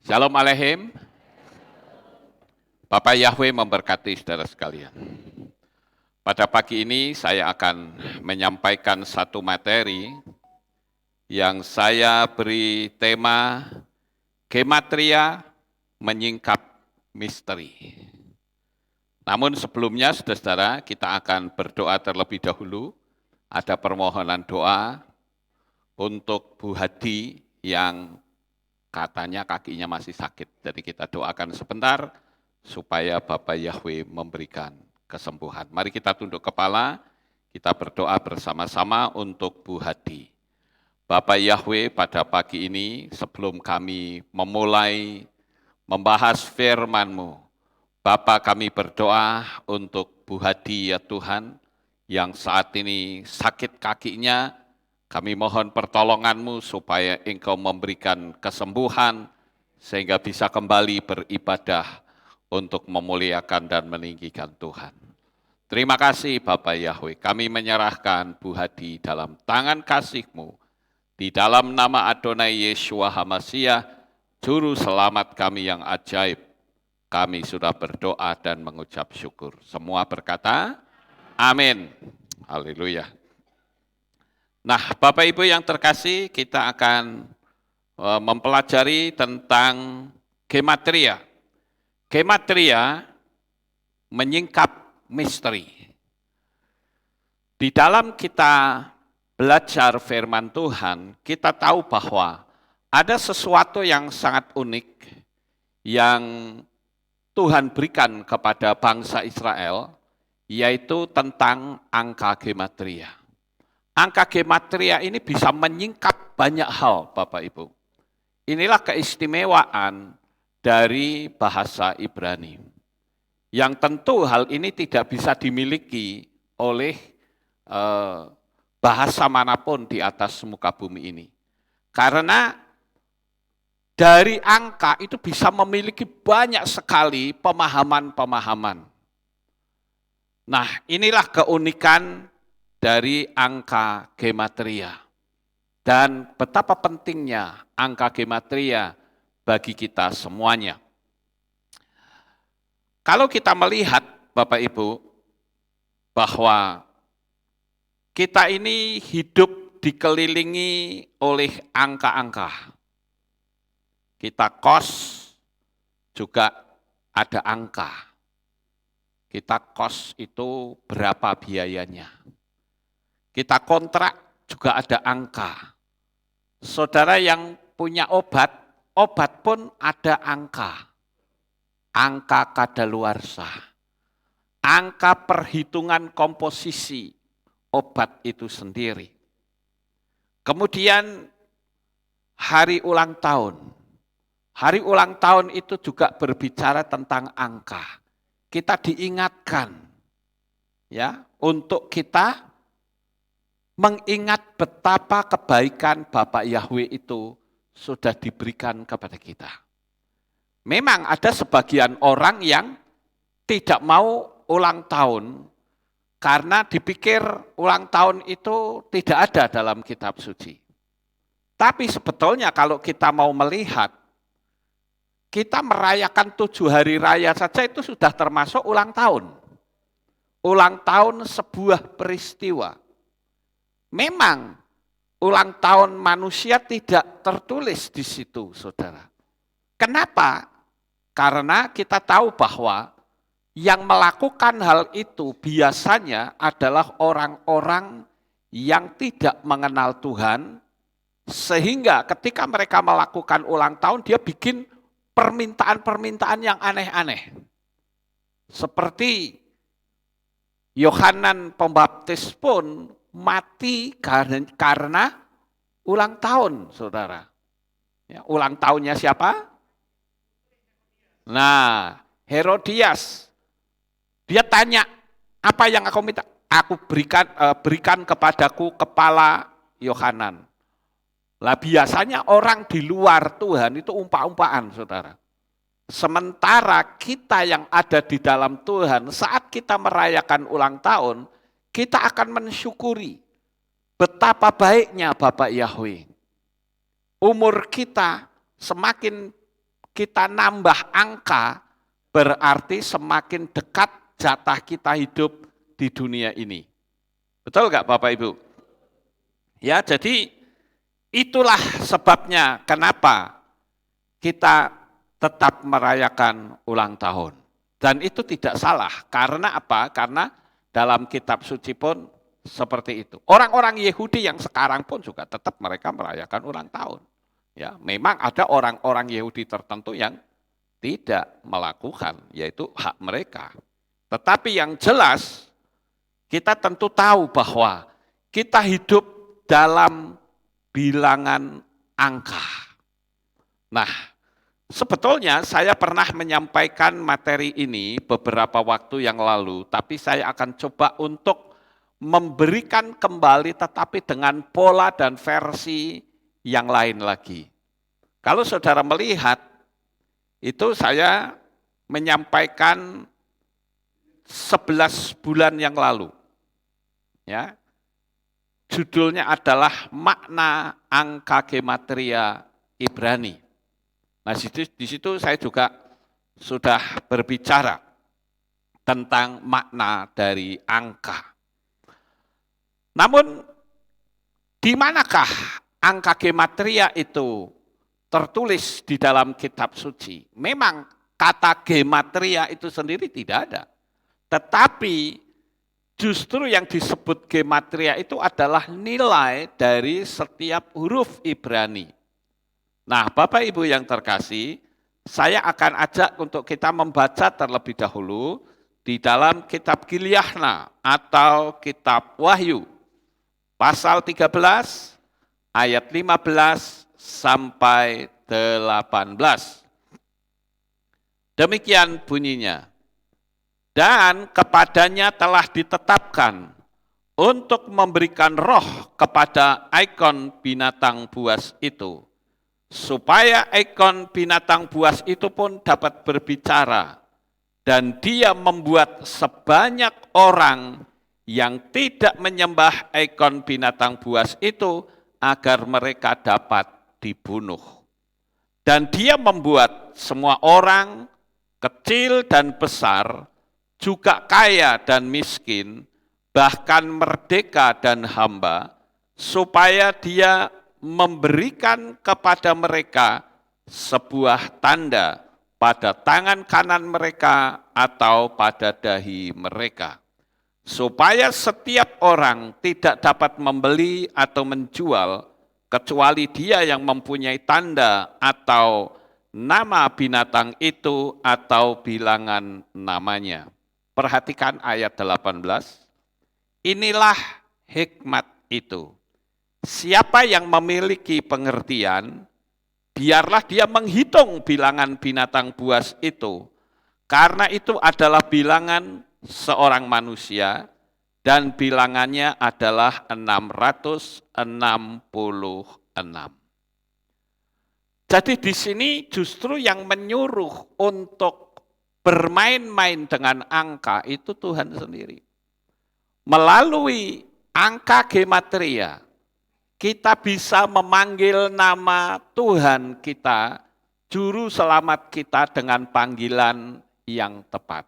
Shalom Aleihim. Bapak Yahweh memberkati saudara sekalian. Pada pagi ini saya akan menyampaikan satu materi yang saya beri tema Gematria Menyingkap Misteri. Namun sebelumnya saudara-saudara kita akan berdoa terlebih dahulu. Ada permohonan doa untuk Bu Hadi yang katanya kakinya masih sakit. Jadi kita doakan sebentar supaya Bapak Yahweh memberikan kesembuhan. Mari kita tunduk kepala, kita berdoa bersama-sama untuk Bu Hadi. Bapak Yahweh, pada pagi ini sebelum kami memulai membahas firman-Mu, Bapak kami berdoa untuk Bu Hadi ya Tuhan, yang saat ini sakit kakinya, kami mohon pertolongan-Mu supaya Engkau memberikan kesembuhan, sehingga bisa kembali beribadah untuk memuliakan dan meninggikan Tuhan. Terima kasih Bapak Yahweh, kami menyerahkan Bu Hadi dalam tangan kasih-Mu, di dalam nama Adonai Yeshua HaMashiach, Juru Selamat kami yang ajaib, kami sudah berdoa dan mengucap syukur. Semua berkata, amin. Haleluya. Nah, Bapak Ibu yang terkasih, kita akan mempelajari tentang gematria. Gematria menyingkap misteri. Di dalam kita belajar firman Tuhan, kita tahu bahwa ada sesuatu yang sangat unik yang Tuhan berikan kepada bangsa Israel, yaitu tentang angka gematria. Angka gematria ini bisa menyingkap banyak hal, Bapak Ibu. Inilah keistimewaan dari bahasa Ibrani. Yang tentu hal ini tidak bisa dimiliki oleh bahasa manapun di atas muka bumi ini. Karena dari angka itu bisa memiliki banyak sekali pemahaman-pemahaman. Nah, inilah keunikan dari angka gematria. Dan betapa pentingnya angka gematria bagi kita semuanya. Kalau kita melihat, Bapak Ibu, bahwa kita ini hidup dikelilingi oleh angka-angka. Kita kos juga ada angka. Kita kos itu berapa biayanya. Kita kontrak juga ada angka. Saudara yang punya obat pun ada angka. Angka kadaluarsa. Angka perhitungan komposisi obat itu sendiri. Kemudian hari ulang tahun. Hari ulang tahun itu juga berbicara tentang angka. Kita diingatkan ya untuk kita mengingat betapa kebaikan Bapak Yahweh itu sudah diberikan kepada kita. Memang ada sebagian orang yang tidak mau ulang tahun karena dipikir ulang tahun itu tidak ada dalam kitab suci. Tapi sebetulnya kalau kita mau melihat, kita merayakan 7 hari raya saja itu sudah termasuk ulang tahun. Ulang tahun sebuah peristiwa. Memang ulang tahun manusia tidak tertulis di situ, saudara. Kenapa? Karena kita tahu bahwa yang melakukan hal itu biasanya adalah orang-orang yang tidak mengenal Tuhan, sehingga ketika mereka melakukan ulang tahun, dia bikin permintaan-permintaan yang aneh-aneh. Seperti Yohanan Pembaptis pun mati karena ulang tahun, saudara. Ya, ulang tahunnya siapa? Nah, Herodias. Dia tanya, apa yang aku minta? Aku berikan kepadaku kepala Yohanan. Lah biasanya orang di luar Tuhan itu umpa-umpaan, saudara. Sementara kita yang ada di dalam Tuhan, saat kita merayakan ulang tahun, kita akan mensyukuri betapa baiknya Bapak Yahweh. Umur kita semakin kita nambah angka, berarti semakin dekat jatah kita hidup di dunia ini. Betul nggak Bapak Ibu? Ya, jadi itulah sebabnya kenapa kita tetap merayakan ulang tahun. Dan itu tidak salah. Karena apa? Karena dalam kitab suci pun seperti itu. Orang-orang Yahudi yang sekarang pun juga tetap mereka merayakan ulang tahun. Ya, memang ada orang-orang Yahudi tertentu yang tidak melakukan, yaitu hak mereka. Tetapi yang jelas, kita tentu tahu bahwa kita hidup dalam bilangan angka. Nah, sebetulnya saya pernah menyampaikan materi ini beberapa waktu yang lalu, tapi saya akan coba untuk memberikan kembali tetapi dengan pola dan versi yang lain lagi. Kalau saudara melihat, itu saya menyampaikan 11 bulan yang lalu. Ya. Judulnya adalah makna angka gematria Ibrani. Nah, di situ saya juga sudah berbicara tentang makna dari angka. Namun, di manakah angka gematria itu tertulis di dalam kitab suci? Memang kata gematria itu sendiri tidak ada. Tetapi justru yang disebut gematria itu adalah nilai dari setiap huruf Ibrani. Nah, Bapak Ibu yang terkasih, saya akan ajak untuk kita membaca terlebih dahulu di dalam kitab Gilyahna atau kitab Wahyu. Pasal 13 ayat 15 sampai 18. Demikian bunyinya. Dan kepadanya telah ditetapkan untuk memberikan roh kepada ikon binatang buas itu, supaya ikon binatang buas itu pun dapat berbicara, dan dia membuat sebanyak orang yang tidak menyembah ikon binatang buas itu agar mereka dapat dibunuh. Dan dia membuat semua orang, kecil dan besar, juga kaya dan miskin, bahkan merdeka dan hamba, supaya dia memberikan kepada mereka sebuah tanda pada tangan kanan mereka atau pada dahi mereka, supaya setiap orang tidak dapat membeli atau menjual, kecuali dia yang mempunyai tanda atau nama binatang itu atau bilangan namanya. Perhatikan ayat 18. Inilah hikmat itu. Siapa yang memiliki pengertian, biarlah dia menghitung bilangan binatang buas itu, karena itu adalah bilangan seorang manusia, dan bilangannya adalah 666. Jadi di sini justru yang menyuruh untuk bermain-main dengan angka itu Tuhan sendiri. Melalui angka gematria, kita bisa memanggil nama Tuhan kita, juru selamat kita dengan panggilan yang tepat.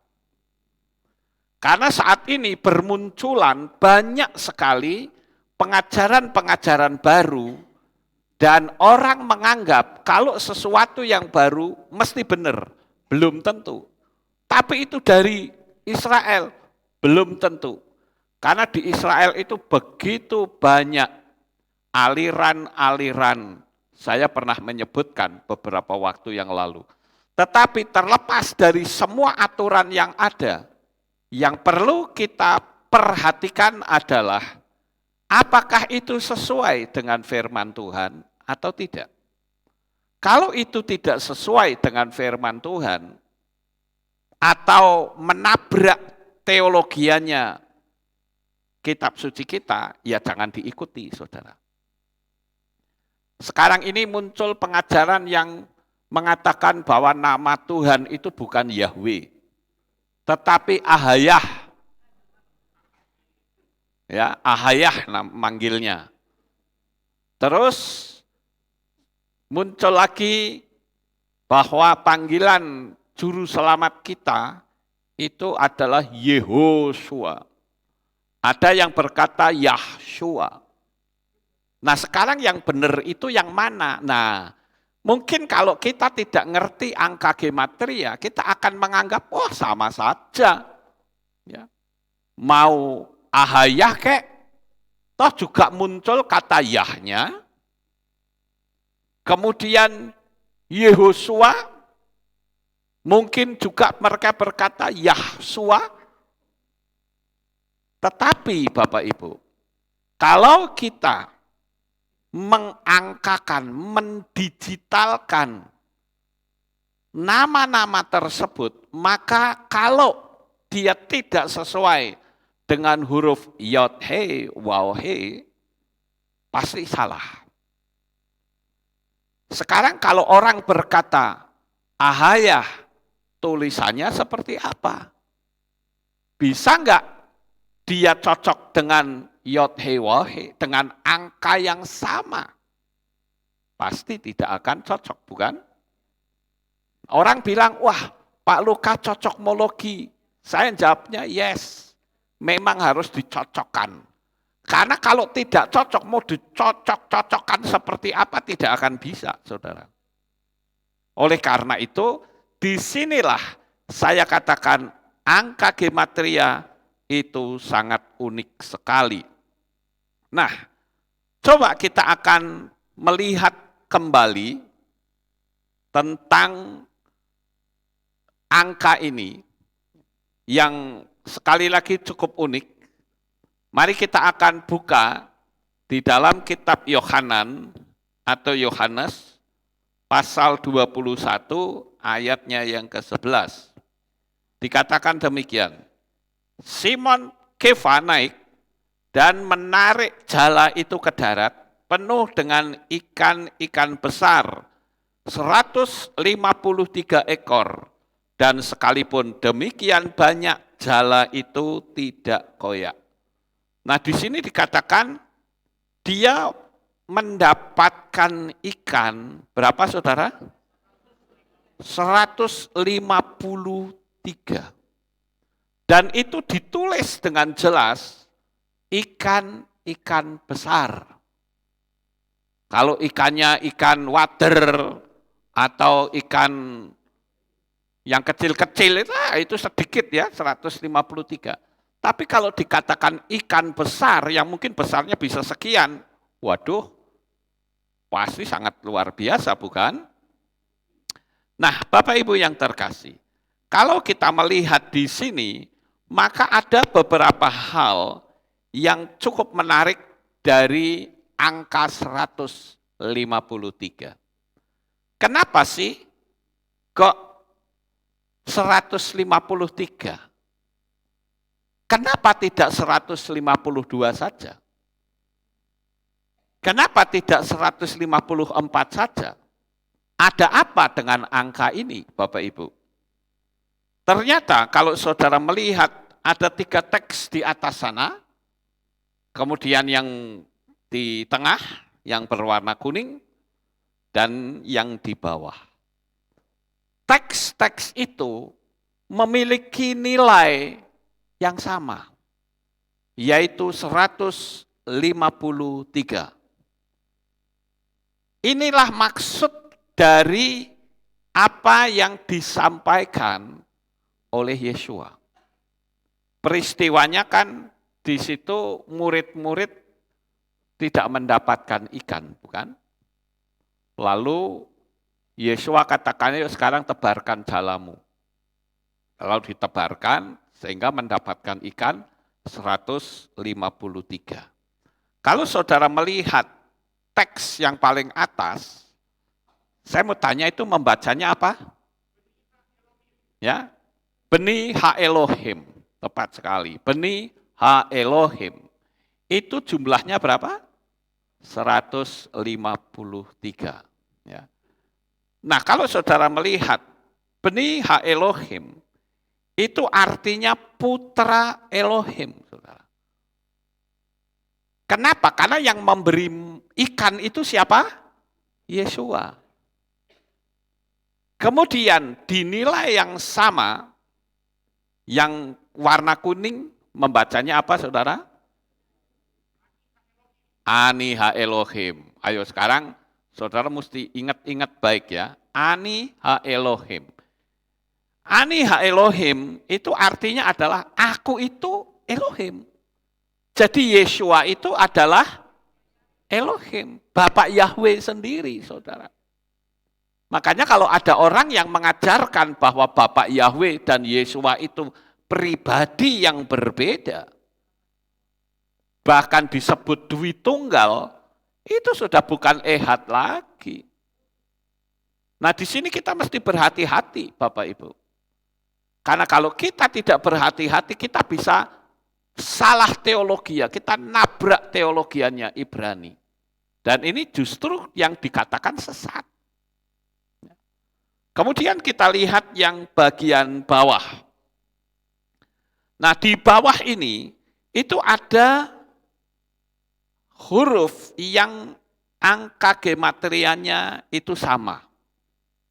Karena saat ini bermunculan banyak sekali pengajaran-pengajaran baru, dan orang menganggap kalau sesuatu yang baru mesti benar, belum tentu. Tapi itu dari Israel, belum tentu. Karena di Israel itu begitu banyak aliran-aliran, saya pernah menyebutkan beberapa waktu yang lalu. Tetapi terlepas dari semua aturan yang ada, yang perlu kita perhatikan adalah apakah itu sesuai dengan firman Tuhan atau tidak. Kalau itu tidak sesuai dengan firman Tuhan atau menabrak teologianya kitab suci kita, ya jangan diikuti, saudara. Sekarang ini muncul pengajaran yang mengatakan bahwa nama Tuhan itu bukan Yahweh, tetapi Ahayah. Ya, Ahayah manggilnya. Terus muncul lagi bahwa panggilan juru selamat kita itu adalah Yehosua. Ada yang berkata Yahshua. Nah sekarang yang benar itu yang mana? Nah mungkin kalau kita tidak ngerti angka gematria, kita akan menganggap, oh sama saja. Ya. Mau Ahayah kek, toh juga muncul kata Yahnya. Kemudian Yehosua, mungkin juga mereka berkata Yahsua. Tetapi Bapak Ibu, kalau kita mengangkakan, mendigitalkan nama-nama tersebut, maka kalau dia tidak sesuai dengan huruf Yod He, Waw He, pasti salah. Sekarang kalau orang berkata Ahayah, tulisannya seperti apa? Bisa enggak dia cocok dengan Yod He Waw He, dengan angka yang sama? Pasti tidak akan cocok, bukan? Orang bilang, wah Pak Luka cocokmologi. Saya jawabnya yes, memang harus dicocokkan. Karena kalau tidak cocok, mau dicocok-cocokkan seperti apa, tidak akan bisa, saudara. Oleh karena itu, disinilah saya katakan angka gematria itu sangat unik sekali. Nah, coba kita akan melihat kembali tentang angka ini yang sekali lagi cukup unik. Mari kita akan buka di dalam kitab Yohanan atau Yohanes pasal 21 ayatnya yang ke-11. Dikatakan demikian, Simon Kefa naik dan menarik jala itu ke darat penuh dengan ikan-ikan besar, 153 ekor, dan sekalipun demikian banyak jala itu tidak koyak. Nah di sini dikatakan dia mendapatkan ikan, berapa saudara? 153. Dan itu ditulis dengan jelas, ikan-ikan besar. Kalau ikannya ikan wader atau ikan yang kecil-kecil itu sedikit ya, 153. Tapi kalau dikatakan ikan besar yang mungkin besarnya bisa sekian, waduh, pasti sangat luar biasa, bukan? Nah, Bapak Ibu yang terkasih, kalau kita melihat di sini, maka ada beberapa hal yang cukup menarik dari angka 153. Kenapa sih kok 153? Kenapa tidak 152 saja? Kenapa tidak 154 saja? Ada apa dengan angka ini, Bapak Ibu? Ternyata kalau saudara melihat ada 3 teks di atas sana, kemudian yang di tengah yang berwarna kuning, dan yang di bawah. Teks-teks itu memiliki nilai yang sama, yaitu 153. Inilah maksud dari apa yang disampaikan oleh Yeshua. Peristiwanya kan di situ murid-murid tidak mendapatkan ikan, bukan? Lalu Yeshua katakan, yuk sekarang tebarkan jalamu. Lalu ditebarkan sehingga mendapatkan ikan 153. Kalau saudara melihat teks yang paling atas, saya mau tanya itu membacanya apa? Ya, Beni Ha Elohim, tepat sekali. Beni Ha Elohim. Itu jumlahnya berapa? 153. Ya. Nah, kalau saudara melihat Beni Ha Elohim, itu artinya putra Elohim, saudara. Kenapa? Karena yang memberi ikan itu siapa? Yeshua. Kemudian di nilai yang sama, yang warna kuning membacanya apa saudara? Ani ha Elohim. Ayo sekarang saudara mesti ingat-ingat baik ya. Ani ha Elohim. Ani ha Elohim itu artinya adalah aku itu Elohim. Jadi Yeshua itu adalah Elohim, Bapak Yahweh sendiri, saudara. Makanya kalau ada orang yang mengajarkan bahwa Bapak Yahweh dan Yeshua itu pribadi yang berbeda, bahkan disebut Dwi Tunggal, itu sudah bukan ehad lagi. Nah di sini kita mesti berhati-hati Bapak Ibu. Karena kalau kita tidak berhati-hati, kita bisa salah teologi, kita nabrak teologiannya Ibrani. Dan ini justru yang dikatakan sesat. Kemudian kita lihat yang bagian bawah. Nah di bawah ini, itu ada huruf yang angka gematrianya itu sama.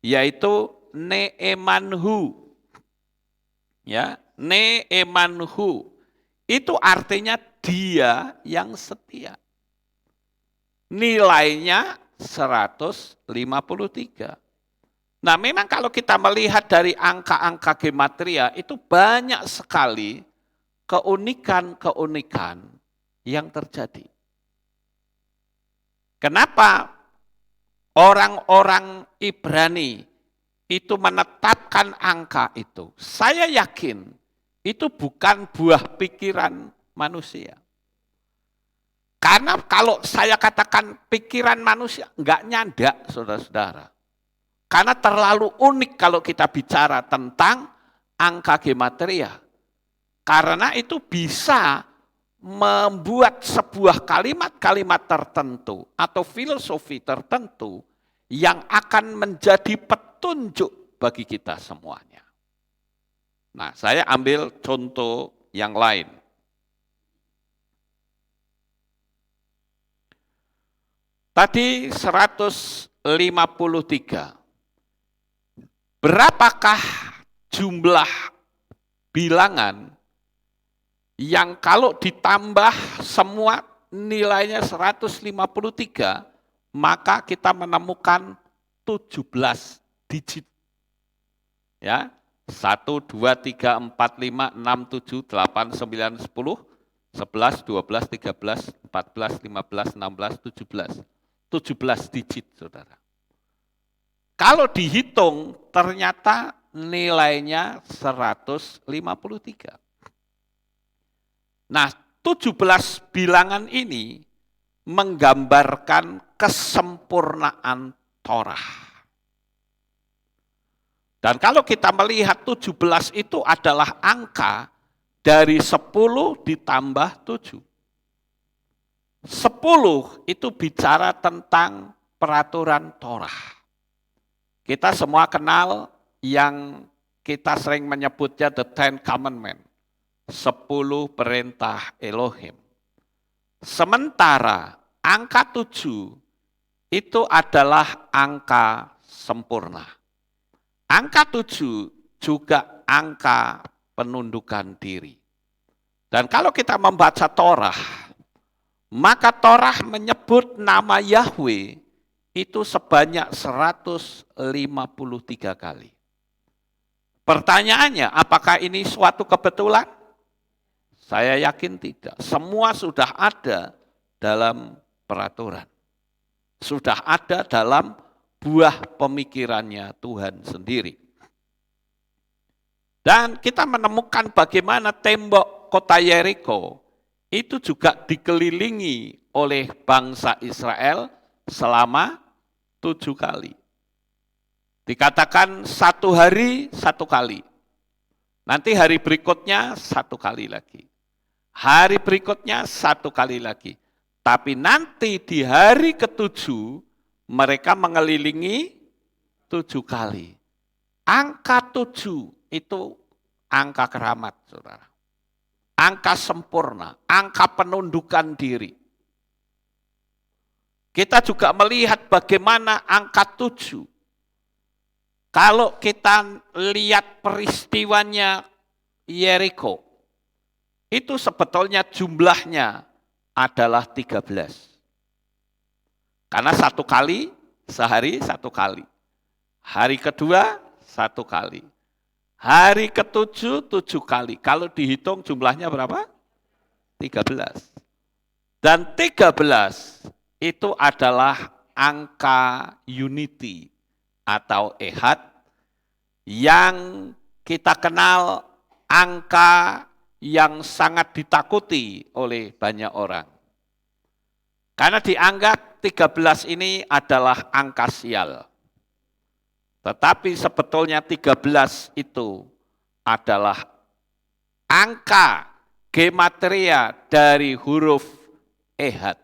Yaitu Neemanhu. Ya, Neemanhu. Itu artinya dia yang setia. Nilainya 153. Nah memang kalau kita melihat dari angka-angka gematria itu banyak sekali keunikan-keunikan yang terjadi. Kenapa orang-orang Ibrani itu menetapkan angka itu? Saya yakin itu bukan buah pikiran manusia. Karena kalau saya katakan pikiran manusia, enggak nyandak saudara-saudara. Karena terlalu unik kalau kita bicara tentang angka gematria. Karena itu bisa membuat sebuah kalimat-kalimat tertentu atau filosofi tertentu yang akan menjadi petunjuk bagi kita semuanya. Nah, saya ambil contoh yang lain. Tadi 153. Berapakah jumlah bilangan yang kalau ditambah semua nilainya 153, maka kita menemukan 17 digit. Ya, 1, 2, 3, 4, 5, 6, 7, 8, 9, 10, 11, 12, 13, 14, 15, 16, 17. 17 digit, saudara. Kalau dihitung, ternyata nilainya 153. Nah, 17 bilangan ini menggambarkan kesempurnaan Torah. Dan kalau kita melihat 17 itu adalah angka dari 10 ditambah 7. 10 itu bicara tentang peraturan Torah. Kita semua kenal yang kita sering menyebutnya the Ten Commandments. 10 perintah Elohim. Sementara angka 7 itu adalah angka sempurna. Angka 7 juga angka penundukan diri. Dan kalau kita membaca Torah, maka Torah menyebut nama Yahweh itu sebanyak 153 kali. Pertanyaannya, apakah ini suatu kebetulan? Saya yakin tidak. Semua sudah ada dalam peraturan. Sudah ada dalam buah pemikirannya Tuhan sendiri. Dan kita menemukan bagaimana tembok kota Yeriko itu juga dikelilingi oleh bangsa Israel selama 7 kali. Dikatakan 1 hari 1 kali. Nanti hari berikutnya 1 kali lagi. Hari berikutnya 1 kali lagi. Tapi nanti di hari ke-7 mereka mengelilingi 7 kali. Angka 7 itu angka keramat, saudara. Angka sempurna, angka penundukan diri. Kita juga melihat bagaimana angka 7. Kalau kita lihat peristiwanya Yeriko, itu sebetulnya jumlahnya adalah 13. Karena satu kali, sehari satu kali. Hari kedua, satu kali. Hari ketujuh, 7 kali. Kalau dihitung jumlahnya berapa? 13. Dan 13 itu adalah angka unity atau ehad yang kita kenal angka yang sangat ditakuti oleh banyak orang. Karena dianggap 13 ini adalah angka sial. Tetapi sebetulnya 13 itu adalah angka gematria dari huruf ehad.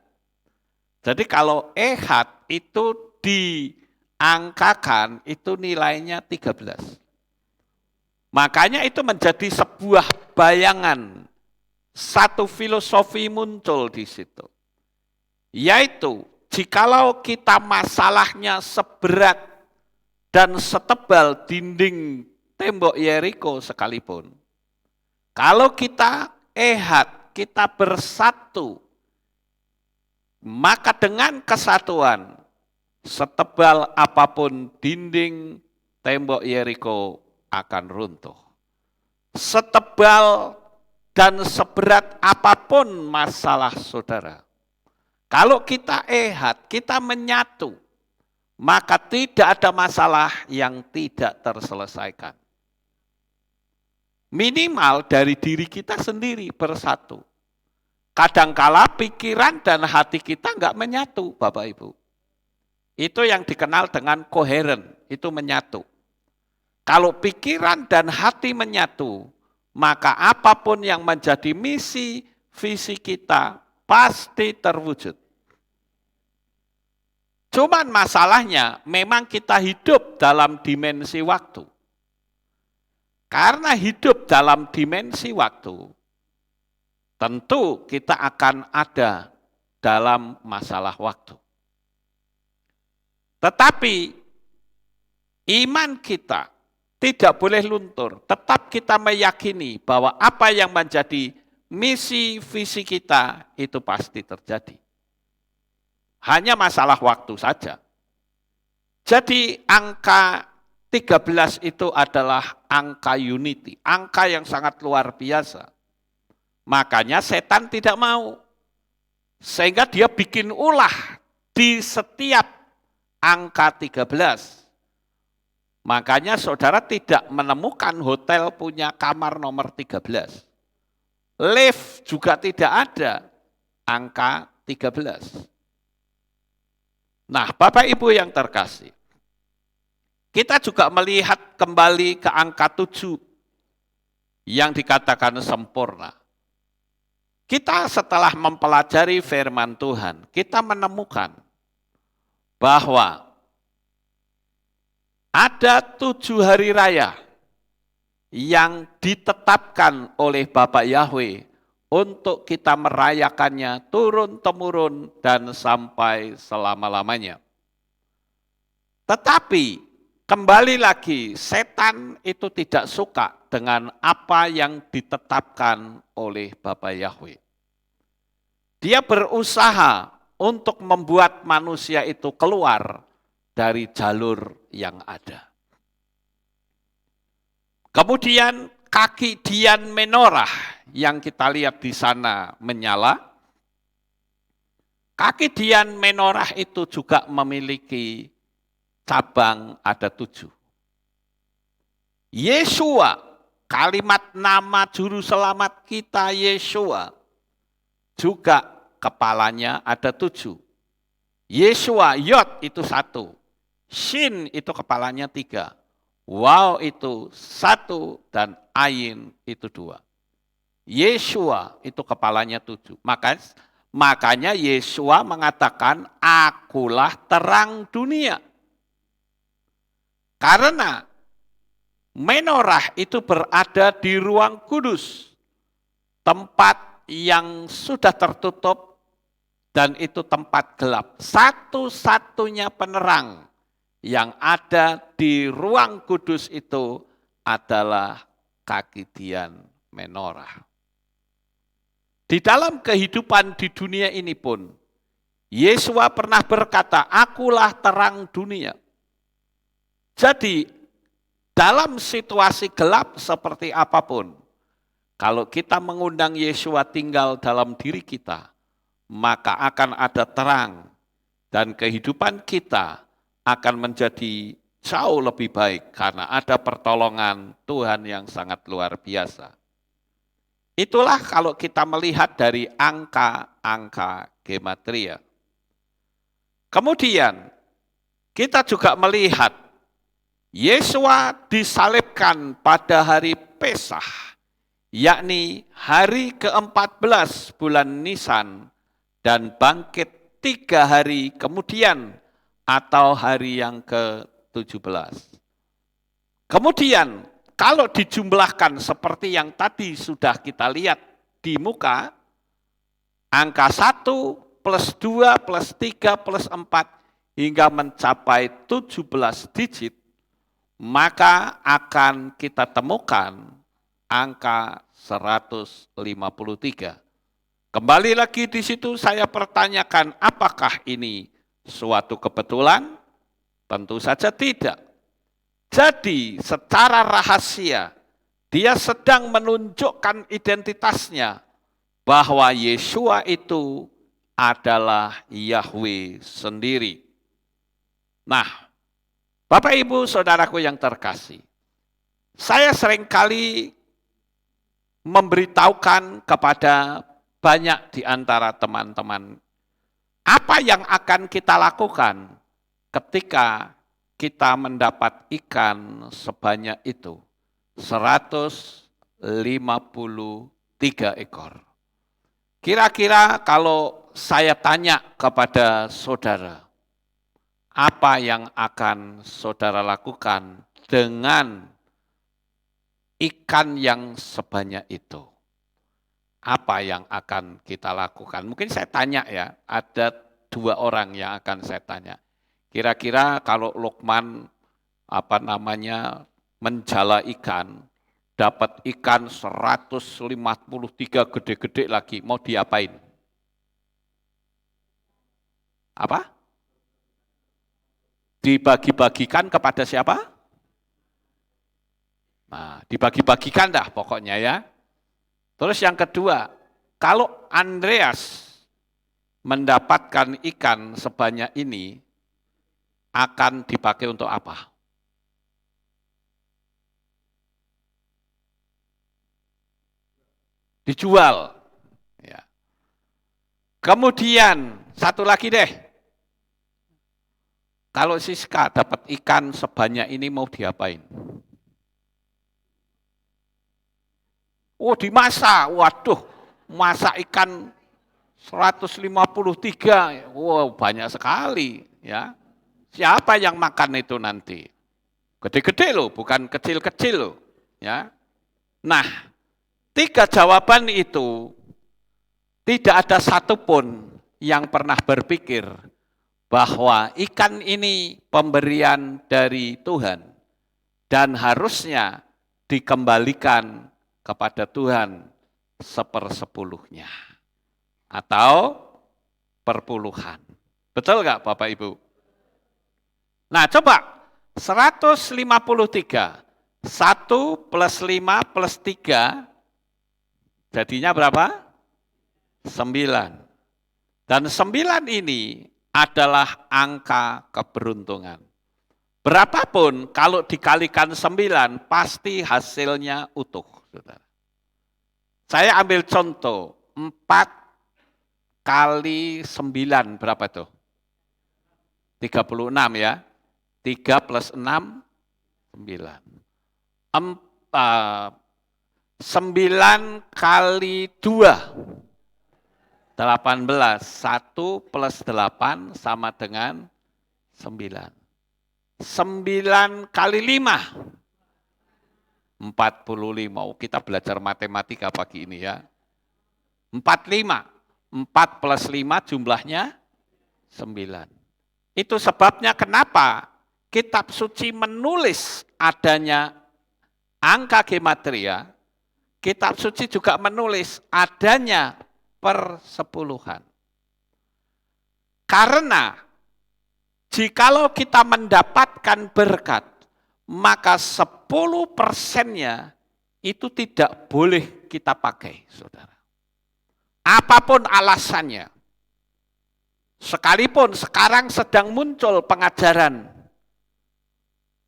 Jadi kalau ehad itu diangkakan itu nilainya 13. Makanya itu menjadi sebuah bayangan, satu filosofi muncul di situ. Yaitu, jikalau kita masalahnya seberat dan setebal dinding tembok Yeriko sekalipun, kalau kita ehad, kita bersatu, maka dengan kesatuan, setebal apapun dinding tembok Yeriko akan runtuh. Setebal dan seberat apapun masalah saudara, kalau kita ehad, kita menyatu, maka tidak ada masalah yang tidak terselesaikan. Minimal dari diri kita sendiri bersatu. Kadangkala pikiran dan hati kita enggak menyatu, Bapak Ibu. Itu yang dikenal dengan koheren, itu menyatu. Kalau pikiran dan hati menyatu, maka apapun yang menjadi misi, visi kita pasti terwujud. Cuman masalahnya memang kita hidup dalam dimensi waktu. Karena hidup dalam dimensi waktu, tentu kita akan ada dalam masalah waktu. Tetapi iman kita tidak boleh luntur. Tetap kita meyakini bahwa apa yang menjadi misi, visi kita itu pasti terjadi. Hanya masalah waktu saja. Jadi angka 13 itu adalah angka unity, angka yang sangat luar biasa. Makanya setan tidak mau. Sehingga dia bikin ulah di setiap angka 13. Makanya saudara tidak menemukan hotel punya kamar nomor 13. Lift juga tidak ada angka 13. Nah, Bapak Ibu yang terkasih, kita juga melihat kembali ke angka 7 yang dikatakan sempurna. Kita setelah mempelajari firman Tuhan, kita menemukan bahwa ada 7 hari raya yang ditetapkan oleh Bapak Yahweh untuk kita merayakannya turun-temurun dan sampai selama-lamanya. Tetapi kembali lagi, setan itu tidak suka dengan apa yang ditetapkan oleh Bapak Yahweh. Dia berusaha untuk membuat manusia itu keluar dari jalur yang ada. Kemudian kaki Dian Menorah yang kita lihat di sana menyala. Kaki Dian Menorah itu juga memiliki cabang ada 7. Yeshua, kalimat nama juru selamat kita Yeshua, juga kepalanya ada 7. Yeshua, Yod itu 1. Shin itu kepalanya 3. Wow itu 1 dan Ain itu 2. Yeshua itu kepalanya 7. Makanya Yeshua mengatakan, akulah terang dunia. Karena menorah itu berada di ruang kudus. Tempat yang sudah tertutup dan itu tempat gelap. Satu-satunya penerang yang ada di ruang kudus itu adalah kaki tian menorah. Di dalam kehidupan di dunia ini pun, Yesua pernah berkata, "Akulah terang dunia." Jadi, dalam situasi gelap seperti apapun, kalau kita mengundang Yesua tinggal dalam diri kita, maka akan ada terang dan kehidupan kita akan menjadi jauh lebih baik karena ada pertolongan Tuhan yang sangat luar biasa. Itulah kalau kita melihat dari angka-angka gematria. Kemudian kita juga melihat Yesua disalibkan pada hari Pesah, yakni hari ke-14 bulan Nisan dan bangkit 3 hari kemudian atau hari yang ke-17. Kemudian kalau dijumlahkan seperti yang tadi sudah kita lihat di muka, angka 1 plus 2 plus 3 plus 4 hingga mencapai 17 digit, maka akan kita temukan angka 153. Kembali lagi di situ saya pertanyakan, apakah ini suatu kebetulan? Tentu saja tidak. Jadi secara rahasia dia sedang menunjukkan identitasnya bahwa Yesua itu adalah Yahweh sendiri. Nah, Bapak Ibu Saudaraku yang terkasih, saya seringkali memberitahukan kepada banyak di antara teman-teman apa yang akan kita lakukan ketika kita mendapat ikan sebanyak itu, 153 ekor. Kira-kira kalau saya tanya kepada saudara, apa yang akan saudara lakukan dengan ikan yang sebanyak itu? Apa yang akan kita lakukan? Mungkin saya tanya ya, ada 2 orang yang akan saya tanya. Kira-kira kalau Lukman menjala ikan, dapat ikan 153 gede-gede lagi, mau diapain? Apa? Dibagi-bagikan kepada siapa? Nah, dibagi-bagikan dah pokoknya ya. Terus yang kedua, kalau Andreas mendapatkan ikan sebanyak ini, akan dipakai untuk apa? Dijual. Ya. Kemudian, satu lagi deh. Kalau Siska dapat ikan sebanyak ini mau diapain? Oh, dimasak. Waduh, masak ikan 153. Wow, banyak sekali, ya. Siapa yang makan itu nanti? Gede-gede loh, bukan kecil-kecil loh, ya. Nah, 3 jawaban itu tidak ada satupun yang pernah berpikir bahwa ikan ini pemberian dari Tuhan dan harusnya dikembalikan kepada Tuhan 1/10 atau perpuluhan. Betul nggak Bapak Ibu? Nah coba 153, 1 plus 5 plus 3 jadinya berapa? 9. Dan 9 ini adalah angka keberuntungan. Berapapun kalau dikalikan 9 pasti hasilnya utuh. Saudara. Saya ambil contoh, 4 kali 9 berapa tuh? 36 ya. 3 plus 6, 9. 9 kali 2, 18. 1 plus 8 sama dengan 9. 9 kali 5, 45. Oh, kita belajar matematika pagi ini ya. 45. 4 plus 5 jumlahnya 9. Itu sebabnya kenapa kitab suci menulis adanya angka gematria, kitab suci juga menulis adanya persepuluhan. Karena jikalau kita mendapatkan berkat, maka 10%-nya itu tidak boleh kita pakai, saudara. Apapun alasannya. Sekalipun sekarang sedang muncul pengajaran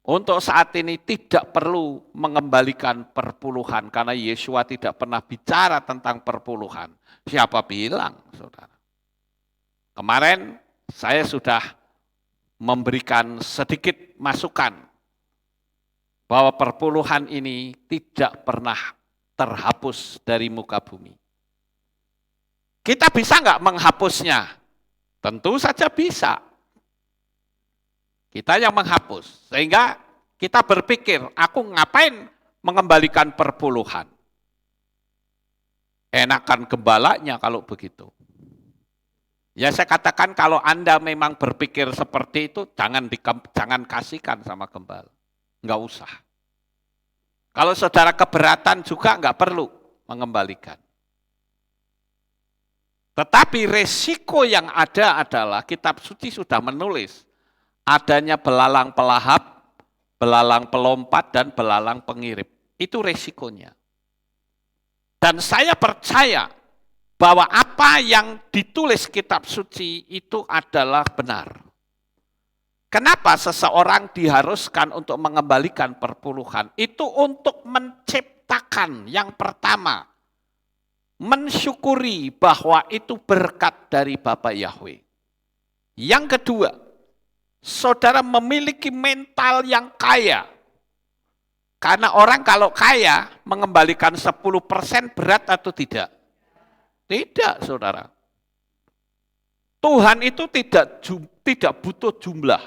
untuk saat ini tidak perlu mengembalikan perpuluhan karena Yesua tidak pernah bicara tentang perpuluhan. Siapa bilang, saudara? Kemarin saya sudah memberikan sedikit masukan bahwa perpuluhan ini tidak pernah terhapus dari muka bumi. Kita bisa nggak menghapusnya? Tentu saja bisa. Kita yang menghapus. Sehingga kita berpikir, aku ngapain mengembalikan perpuluhan? Enakan gembalanya kalau begitu. Ya saya katakan kalau Anda memang berpikir seperti itu, jangan kasihkan sama gembala. Enggak usah. Kalau saudara keberatan juga enggak perlu mengembalikan. Tetapi resiko yang ada adalah kitab suci sudah menulis adanya belalang pelahap, belalang pelompat, dan belalang pengirip. Itu resikonya. Dan saya percaya bahwa apa yang ditulis kitab suci itu adalah benar. Kenapa seseorang diharuskan untuk mengembalikan perpuluhan? Itu untuk menciptakan yang pertama, mensyukuri bahwa itu berkat dari Bapa Yahweh. Yang kedua, saudara memiliki mental yang kaya. Karena orang kalau kaya mengembalikan 10% berat atau tidak? Tidak, saudara. Tuhan itu tidak butuh jumlah.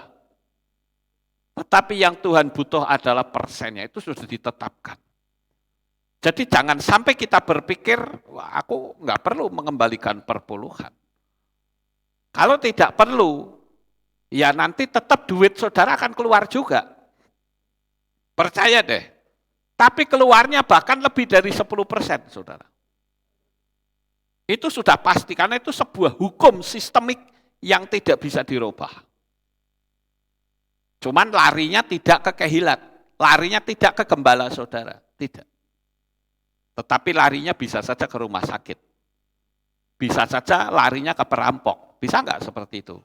Tetapi yang Tuhan butuh adalah persennya, itu sudah ditetapkan. Jadi jangan sampai kita berpikir, wah, aku nggak perlu mengembalikan perpuluhan. Kalau tidak perlu, ya nanti tetap duit saudara akan keluar juga. Percaya deh. Tapi keluarnya bahkan lebih dari 10%, saudara. Itu sudah pasti, karena itu sebuah hukum sistemik yang tidak bisa dirubah. Cuman larinya tidak ke kehilat, larinya tidak ke gembala saudara, tidak. Tetapi larinya bisa saja ke rumah sakit. Bisa saja larinya ke perampok, bisa enggak seperti itu?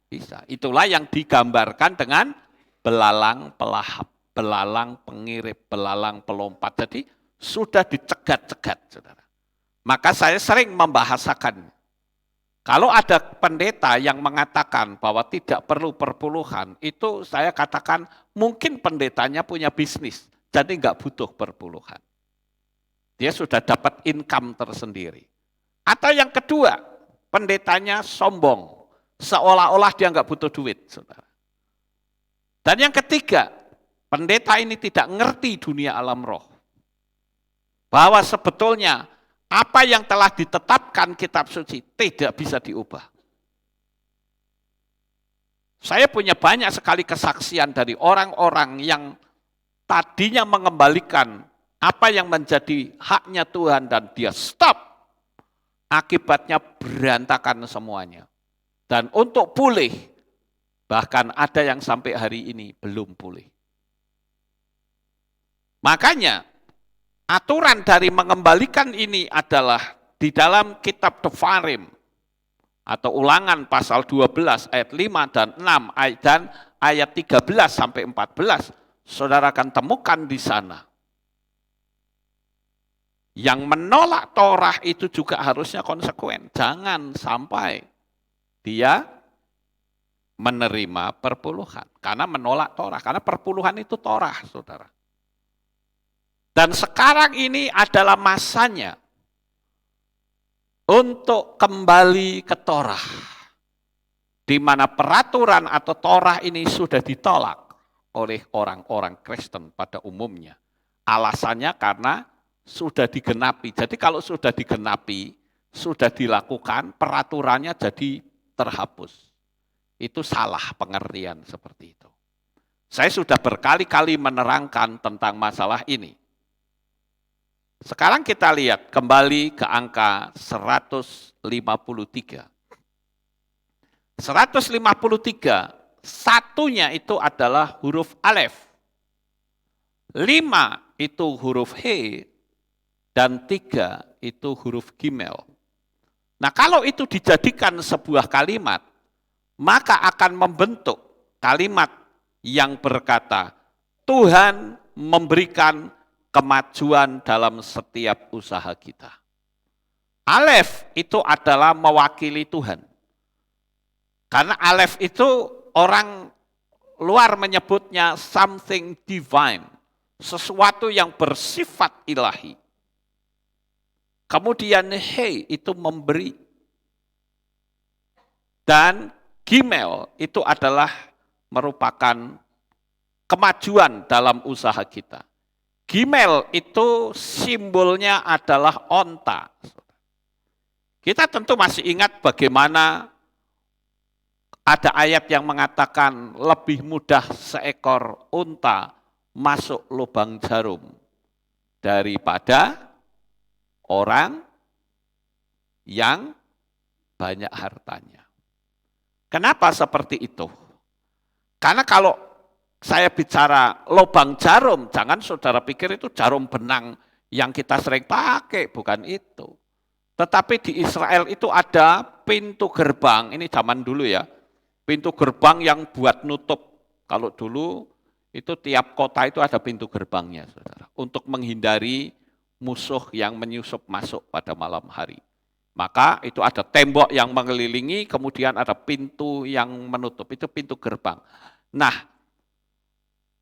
Bisa. Itulah yang digambarkan dengan belalang pelahap, belalang pengirip, belalang pelompat. Jadi sudah dicegat-cegat, saudara. Maka saya sering membahasakan, kalau ada pendeta yang mengatakan bahwa tidak perlu perpuluhan, itu saya katakan mungkin pendetanya punya bisnis, jadi nggak butuh perpuluhan. Dia sudah dapat income tersendiri. Atau yang kedua, pendetanya sombong, seolah-olah dia nggak butuh duit, saudara. Dan yang ketiga, pendeta ini tidak ngerti dunia alam roh. Bahwa sebetulnya apa yang telah ditetapkan kitab suci tidak bisa diubah. Saya punya banyak sekali kesaksian dari orang-orang yang tadinya mengembalikan apa yang menjadi haknya Tuhan dan dia stop. Akibatnya berantakan semuanya. Dan untuk pulih, bahkan ada yang sampai hari ini belum pulih. Makanya, aturan dari mengembalikan ini adalah di dalam kitab Devarim atau Ulangan pasal 12 ayat 5 dan 6 dan ayat 13 sampai 14, saudara akan temukan di sana. Yang menolak Torah itu juga harusnya konsekuen. Jangan sampai dia menerima perpuluhan karena menolak Torah, karena perpuluhan itu Torah, saudara. Dan sekarang ini adalah masanya untuk kembali ke Torah. Di mana peraturan atau Torah ini sudah ditolak oleh orang-orang Kristen pada umumnya. Alasannya karena sudah digenapi. Jadi kalau sudah digenapi, sudah dilakukan, peraturannya jadi terhapus. Itu salah pengertian seperti itu. Saya sudah berkali-kali menerangkan tentang masalah ini. Sekarang kita lihat kembali ke angka 153. 153, satunya itu adalah huruf alef. 5 itu huruf he, dan 3 itu huruf gimel. Nah, kalau itu dijadikan sebuah kalimat, maka akan membentuk kalimat yang berkata, Tuhan memberikan kemajuan dalam setiap usaha kita. Alef itu adalah mewakili Tuhan. Karena alef itu orang luar menyebutnya something divine, sesuatu yang bersifat ilahi. Kemudian he itu memberi. Dan gimel itu adalah merupakan kemajuan dalam usaha kita. Gimel itu simbolnya adalah onta. Kita tentu masih ingat bagaimana ada ayat yang mengatakan lebih mudah seekor unta masuk lubang jarum daripada orang yang banyak hartanya. Kenapa seperti itu? Karena kalau saya bicara lubang jarum, jangan saudara pikir itu jarum benang yang kita sering pakai, bukan itu. Tetapi di Israel itu ada pintu gerbang, ini zaman dulu ya, pintu gerbang yang buat nutup. Kalau dulu itu tiap kota itu ada pintu gerbangnya, saudara, untuk menghindari musuh yang menyusup masuk pada malam hari. Maka itu ada tembok yang mengelilingi, kemudian ada pintu yang menutup, itu pintu gerbang. Nah,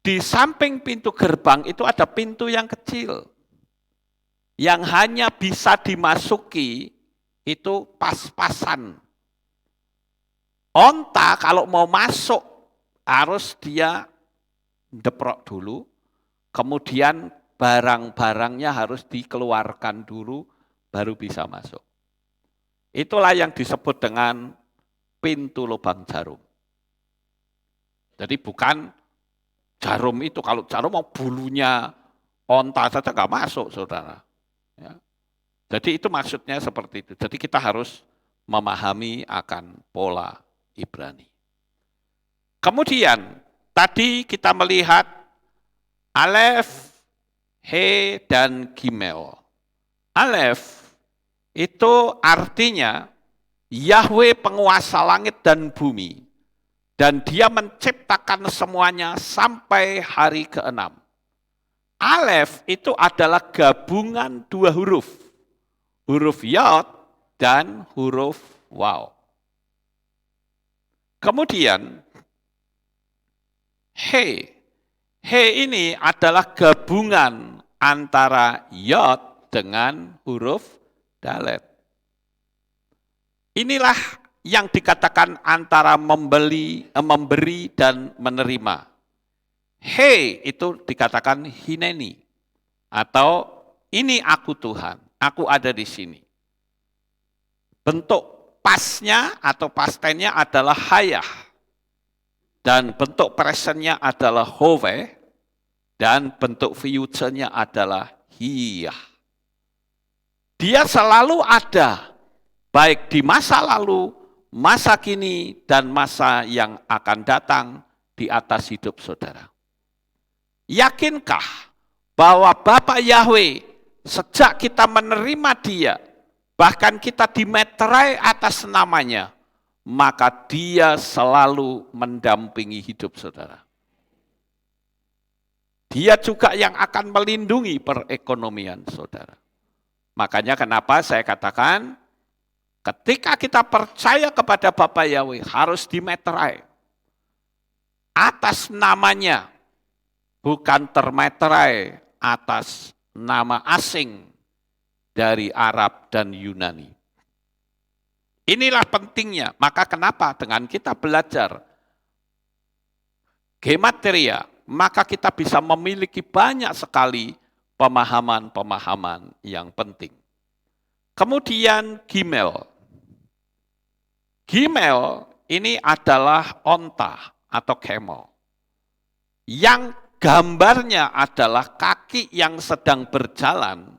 di samping pintu gerbang itu ada pintu yang kecil, yang hanya bisa dimasuki itu pas-pasan. Onta kalau mau masuk harus dia deprok dulu, kemudian barang-barangnya harus dikeluarkan dulu, baru bisa masuk. Itulah yang disebut dengan pintu lubang jarum. Jadi bukan jarum itu, kalau jarum mau bulunya onta saja nggak masuk, saudara. Ya. Jadi itu maksudnya seperti itu. Jadi kita harus memahami akan pola Ibrani. Kemudian tadi kita melihat alef, he, dan gimel. Alef itu artinya Yahweh penguasa langit dan bumi. Dan dia menciptakan semuanya sampai hari ke-6. Alef itu adalah gabungan dua huruf. Huruf yod dan huruf waw. Kemudian he. He ini adalah gabungan antara yod dengan huruf dalet. Inilah yang dikatakan antara memberi dan menerima. He itu dikatakan hineni, atau ini aku Tuhan, aku ada di sini. Bentuk pasnya atau pastennya adalah hayah, dan bentuk presentnya adalah hove, dan bentuk future-nya adalah hiyah. Dia selalu ada, baik di masa lalu, masa kini, dan masa yang akan datang di atas hidup saudara. Yakinkah bahwa Bapa Yahweh sejak kita menerima Dia, bahkan kita dimeterai atas namanya, maka Dia selalu mendampingi hidup saudara. Dia juga yang akan melindungi perekonomian saudara. Makanya kenapa saya katakan, ketika kita percaya kepada Bapa Yahweh harus dimeterai atas namanya, bukan termeterai atas nama asing dari Arab dan Yunani. Inilah pentingnya, maka kenapa dengan kita belajar gematria, maka kita bisa memiliki banyak sekali pemahaman-pemahaman yang penting. Kemudian gimel. Gimel ini adalah onta atau camel. yang gambarnya adalah kaki yang sedang berjalan,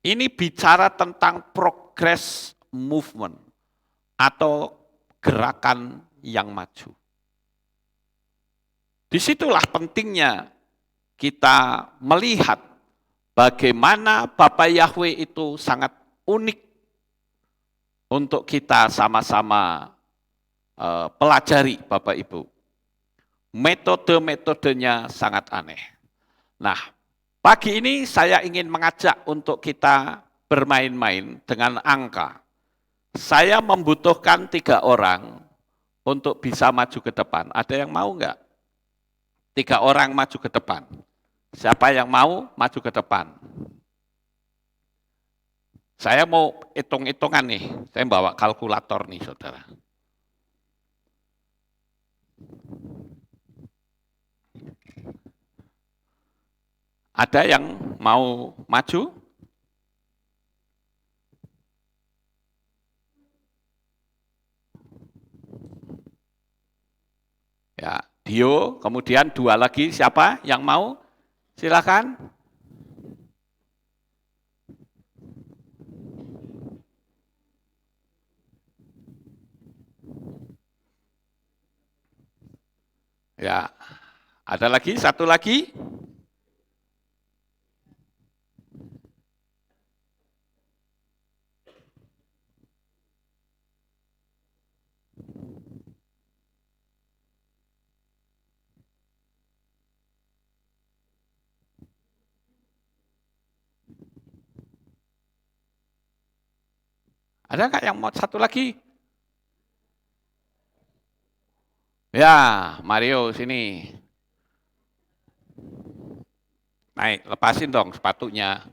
ini bicara tentang progress movement atau gerakan yang maju. Disitulah pentingnya kita melihat bagaimana Bapa Yahweh itu sangat unik untuk kita sama-sama pelajari Bapak Ibu. Metode-metodenya sangat aneh. Nah, pagi ini saya ingin mengajak untuk kita bermain-main dengan angka. Saya membutuhkan 3 orang untuk bisa maju ke depan. Ada yang mau enggak? 3 orang maju ke depan. Siapa yang mau maju ke depan? Saya mau hitung-hitungan nih. Saya bawa kalkulator nih, saudara. Ada yang mau maju? Ya, Dio, kemudian 2 lagi, siapa yang mau? Silakan. Ya, ada lagi, 1 lagi. Ada nggak yang mau 1 lagi? Ya, Mario sini. Naik, lepasin dong sepatunya.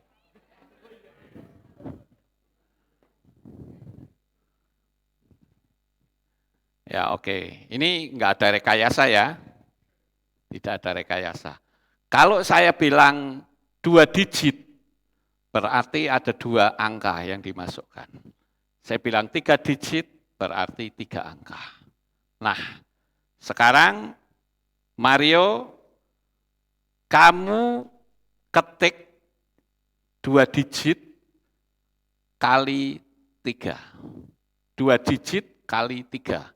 Ya, oke. Ini nggak ada rekayasa ya. Tidak ada rekayasa. Kalau saya bilang 2 digit, berarti ada 2 angka yang dimasukkan. Saya bilang 3 digit, berarti 3 angka. Nah, sekarang Mario, kamu ketik 2 digit kali 3. 2 digit kali 3.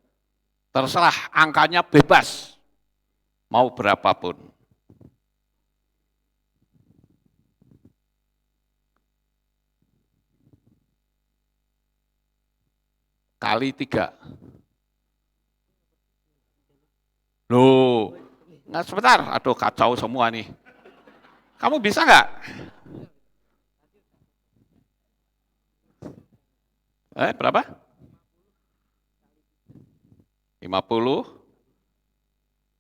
Terserah angkanya bebas, mau berapapun. Kali 3. Loh, nggak sebentar, aduh kacau semua nih. Kamu bisa nggak? Berapa? 50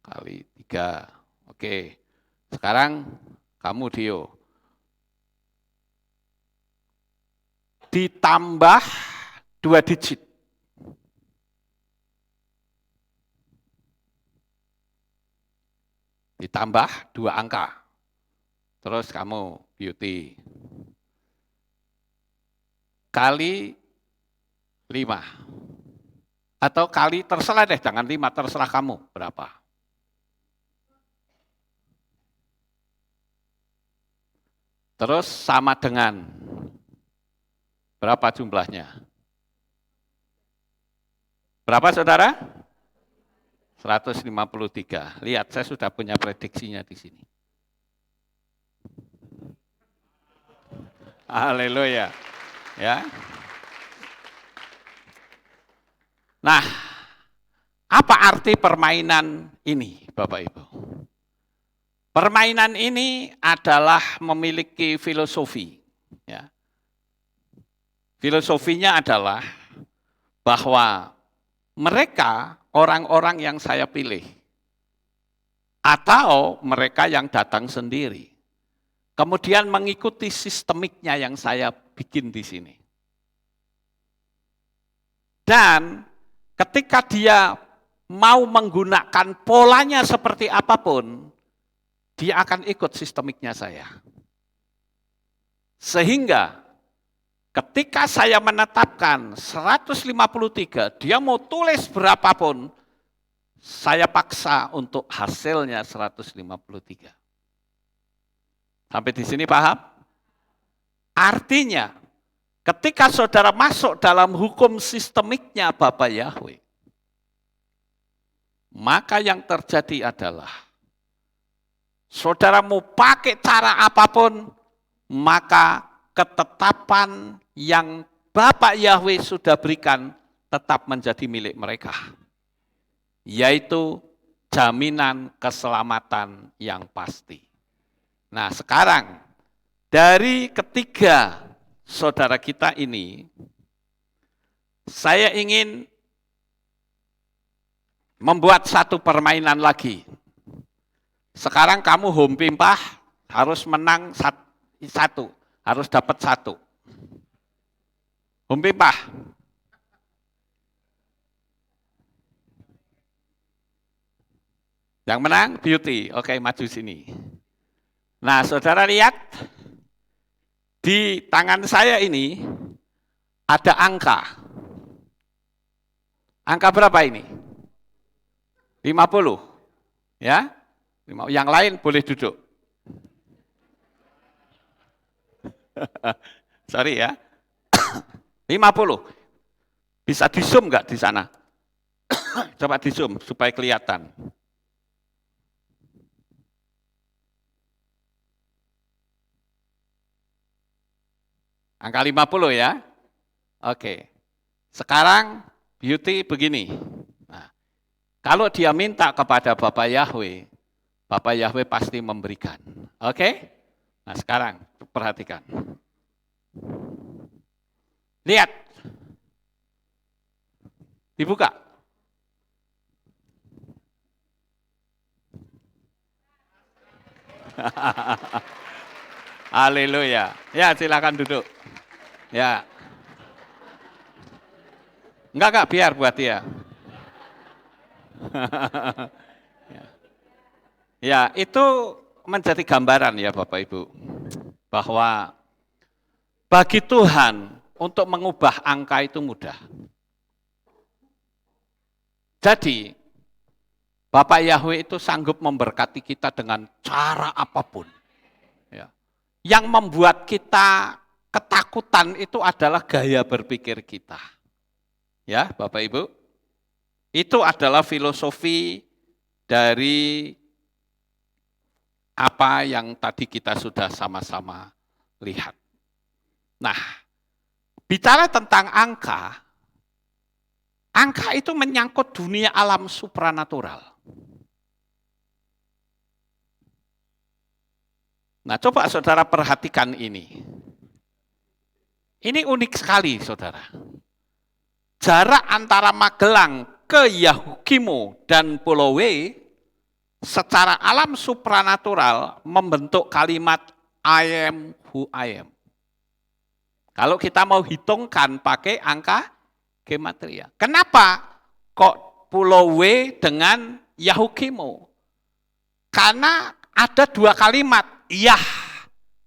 kali 3. Oke, sekarang kamu Dio. Ditambah 2 digit. Ditambah 2 angka. Terus kamu Beauty. Kali 5. Atau kali terserah deh, jangan 5, terserah kamu berapa. Terus sama dengan berapa jumlahnya? Berapa saudara? 153. Lihat, saya sudah punya prediksinya di sini. Haleluya. Ya. Nah, apa arti permainan ini, Bapak Ibu? Permainan ini adalah memiliki filosofi. Ya. Filosofinya adalah bahwa mereka orang-orang yang saya pilih, atau mereka yang datang sendiri, kemudian mengikuti sistemiknya yang saya bikin di sini. Dan ketika dia mau menggunakan polanya seperti apapun, dia akan ikut sistemiknya saya. Sehingga ketika saya menetapkan 153, dia mau tulis berapapun, saya paksa untuk hasilnya 153. Sampai di sini paham? Artinya, ketika saudara masuk dalam hukum sistemiknya Bapa Yahweh, maka yang terjadi adalah saudara mau pakai cara apapun, maka ketetapan yang Bapa Yahweh sudah berikan tetap menjadi milik mereka. Yaitu jaminan keselamatan yang pasti. Nah sekarang, dari ketiga saudara kita ini, saya ingin membuat satu permainan lagi. Sekarang kamu home pimpah harus menang satu, harus dapat satu. Home pimpah. Yang menang beauty, oke maju sini. Nah saudara lihat, di tangan saya ini ada angka. Angka berapa ini? 50. Ya. Yang lain boleh duduk. Sorry ya. 50. Bisa di zoom enggak di sana? Coba di zoom supaya kelihatan. Angka 50 ya. Oke. Sekarang beauty begini. Nah, kalau dia minta kepada Bapa Yahweh pasti memberikan. Oke? Nah, sekarang perhatikan. Lihat. Dibuka. Haleluya. Ya, silakan duduk. Ya. Enggak, biar buat dia. Ya, itu menjadi gambaran ya Bapak Ibu. Bahwa bagi Tuhan untuk mengubah angka itu mudah. Jadi, Bapak Yahweh itu sanggup memberkati kita dengan cara apapun. Ya. Yang membuat kita ketakutan itu adalah gaya berpikir kita. Ya, Bapak Ibu. Itu adalah filosofi dari apa yang tadi kita sudah sama-sama lihat. Nah, bicara tentang angka itu menyangkut dunia alam supranatural. Nah, coba saudara perhatikan ini. Ini unik sekali, saudara. Jarak antara Magelang ke Yahukimo dan Pulau W secara alam supranatural membentuk kalimat I am who I am. Kalau kita mau hitungkan pakai angka gematria. Kenapa kok Pulau W dengan Yahukimo? Karena ada dua kalimat, Yah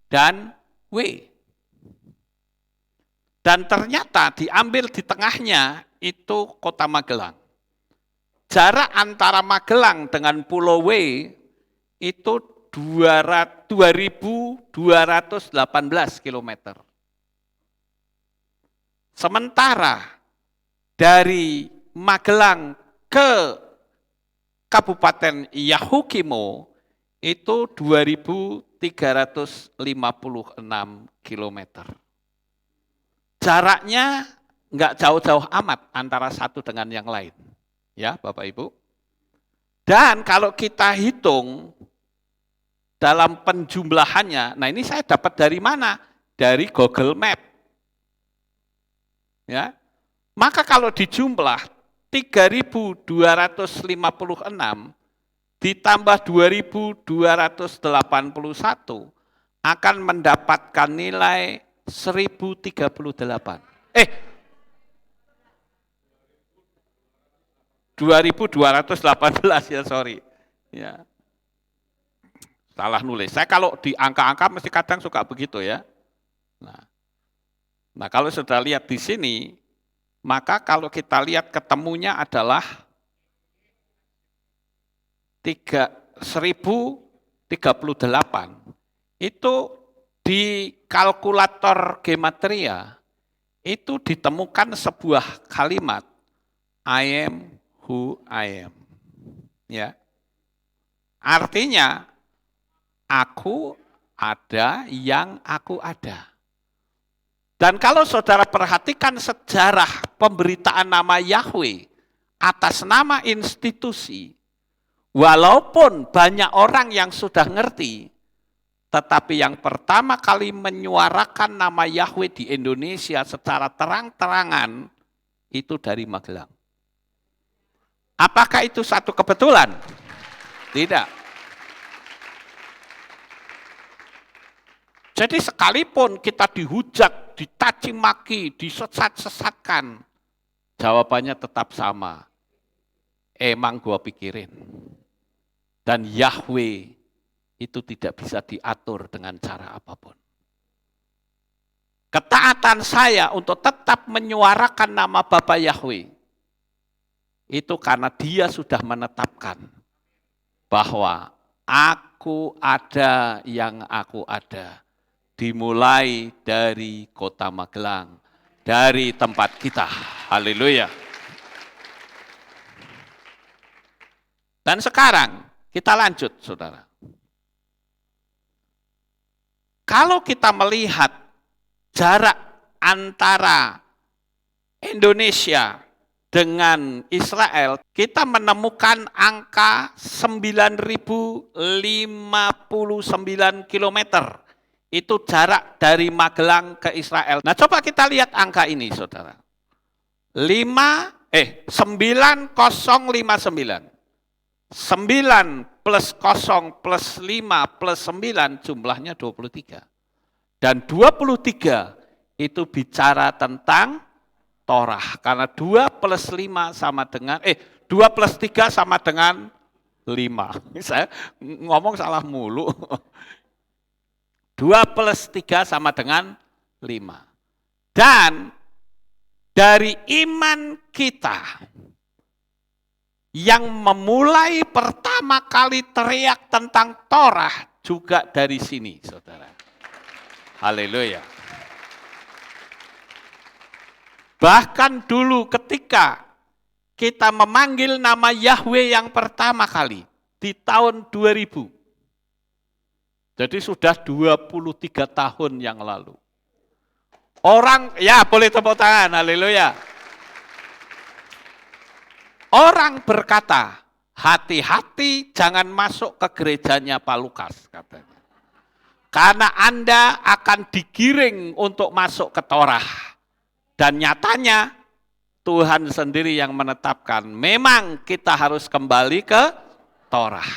dan W. Dan ternyata diambil di tengahnya itu kota Magelang. Jarak antara Magelang dengan Pulau W itu 2.218 km. Sementara dari Magelang ke Kabupaten Yahukimo itu 2.356 km. Jaraknya enggak jauh-jauh amat antara satu dengan yang lain. Ya, Bapak Ibu. Dan kalau kita hitung dalam penjumlahannya, nah ini saya dapat dari mana? Dari Google Map. Ya. Maka kalau dijumlah 3.256 ditambah 2.281 akan mendapatkan nilai 1038. 2.218 ya, sorry. Ya. Salah nulis. Saya kalau di angka-angka mesti kadang suka begitu ya. Nah, kalau sudah lihat di sini, maka kalau kita lihat ketemunya adalah 1038 itu di kalkulator gematria itu ditemukan sebuah kalimat I am who I am. Ya. Artinya aku ada yang aku ada. Dan kalau saudara perhatikan sejarah pemberitaan nama Yahweh atas nama institusi, walaupun banyak orang yang sudah ngerti, tetapi yang pertama kali menyuarakan nama Yahweh di Indonesia secara terang-terangan itu dari Magelang. Apakah itu satu kebetulan? Tidak. Jadi sekalipun kita dihujat, dicaci maki, disesat-sesatkan, jawabannya tetap sama. Emang gua pikirin. Dan Yahweh itu tidak bisa diatur dengan cara apapun. Ketaatan saya untuk tetap menyuarakan nama Bapa Yahweh, itu karena Dia sudah menetapkan bahwa aku ada yang aku ada. Dimulai dari kota Magelang, dari tempat kita. Haleluya. Dan sekarang kita lanjut, saudara. Kalau kita melihat jarak antara Indonesia dengan Israel, kita menemukan angka 9.059 kilometer. Itu jarak dari Magelang ke Israel. Nah, coba kita lihat angka ini, saudara. 9059. 9 plus 0 plus 5 plus 9 jumlahnya 23. Dan 23 itu bicara tentang Torah. Karena 2 plus 5 sama dengan, 2 plus 3 sama dengan 5. Saya ngomong salah mulu. 2 plus 3 sama dengan 5. Dan dari iman kita yang memulai pertama kali teriak tentang Torah juga dari sini, saudara. Haleluya. Bahkan dulu ketika kita memanggil nama Yahweh yang pertama kali di tahun 2000. Jadi sudah 23 tahun yang lalu. Orang, ya boleh tepuk tangan, haleluya. Orang berkata, hati-hati jangan masuk ke gerejanya Pak Lukas, katanya. Karena Anda akan digiring untuk masuk ke Torah. Dan nyatanya Tuhan sendiri yang menetapkan, memang kita harus kembali ke Torah.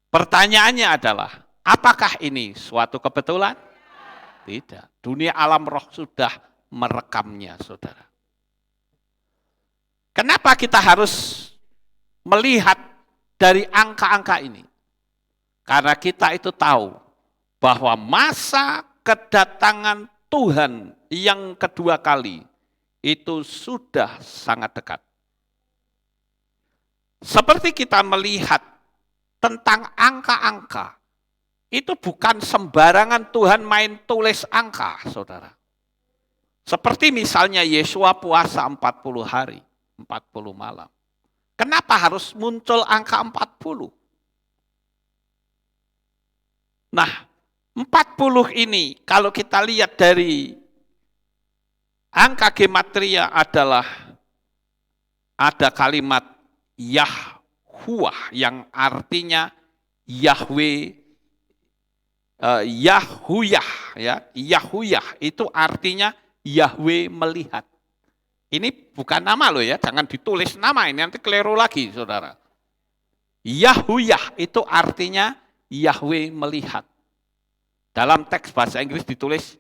Pertanyaannya adalah, apakah ini suatu kebetulan? Tidak. Dunia alam roh sudah merekamnya, saudara. Kenapa kita harus melihat dari angka-angka ini? Karena kita itu tahu bahwa masa kedatangan Tuhan yang kedua kali itu sudah sangat dekat. Seperti kita melihat tentang angka-angka, itu bukan sembarangan Tuhan main tulis angka, saudara. Seperti misalnya Yesua puasa 40 hari, 40 malam. Kenapa harus muncul angka 40? Nah, 40 ini kalau kita lihat dari angka gematria adalah ada kalimat Yahuwah yang artinya Yahweh, Yahuyah, ya, Yahuyah itu artinya Yahweh melihat. Ini bukan nama loh ya, jangan ditulis nama ini nanti keliru lagi, saudara. Yahuyah itu artinya Yahweh melihat. Dalam teks bahasa Inggris ditulis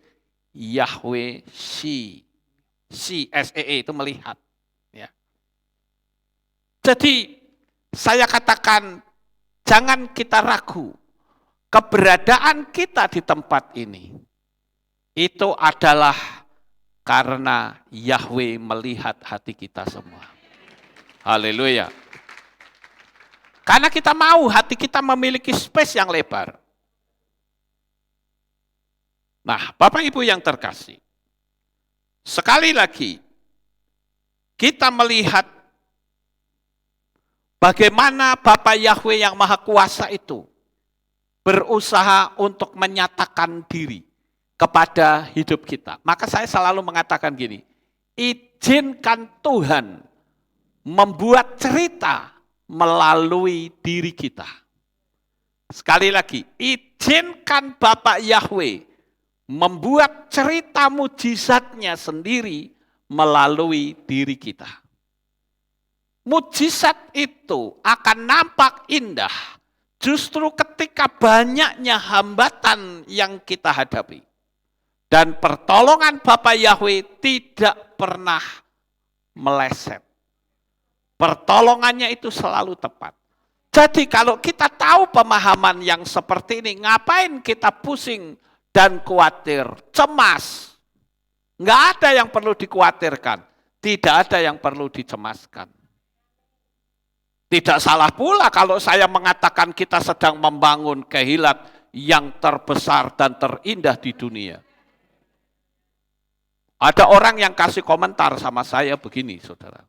Yahweh see, see itu melihat. Ya. Jadi saya katakan jangan kita ragu. Keberadaan kita di tempat ini, itu adalah karena Yahweh melihat hati kita semua. Haleluya. Karena kita mau hati kita memiliki space yang lebar. Nah, Bapak Ibu yang terkasih, sekali lagi kita melihat bagaimana Bapa Yahweh yang Maha Kuasa itu berusaha untuk menyatakan diri kepada hidup kita. Maka saya selalu mengatakan gini, izinkan Tuhan membuat cerita melalui diri kita. Sekali lagi, izinkan Bapak Yahweh membuat cerita mujizatnya sendiri melalui diri kita. Mujizat itu akan nampak indah justru ketika banyaknya hambatan yang kita hadapi. Dan pertolongan Bapak Yahweh tidak pernah meleset. Pertolongannya itu selalu tepat. Jadi kalau kita tahu pemahaman yang seperti ini, ngapain kita pusing dan khawatir, cemas? Nggak ada yang perlu dikhawatirkan, tidak ada yang perlu dicemaskan. Tidak salah pula kalau saya mengatakan kita sedang membangun kehilat yang terbesar dan terindah di dunia. Ada orang yang kasih komentar sama saya begini, saudara.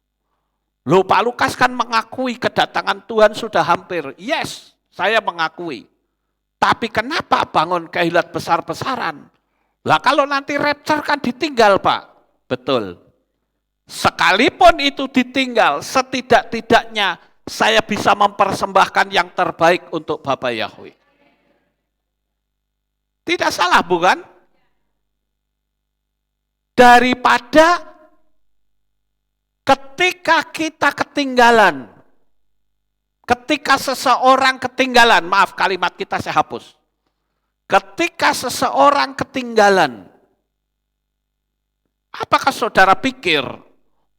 Loh, Pak Lukas kan mengakui kedatangan Tuhan sudah hampir. Yes, saya mengakui. Tapi kenapa bangun kehilat besar-besaran? Lah kalau nanti rapture kan ditinggal, Pak. Betul. Sekalipun itu ditinggal, setidak-tidaknya saya bisa mempersembahkan yang terbaik untuk Bapak Yahweh. Tidak salah, bukan? Daripada ketika kita ketinggalan, ketika seseorang ketinggalan, maaf kalimat kita saya hapus. Ketika seseorang ketinggalan, apakah saudara pikir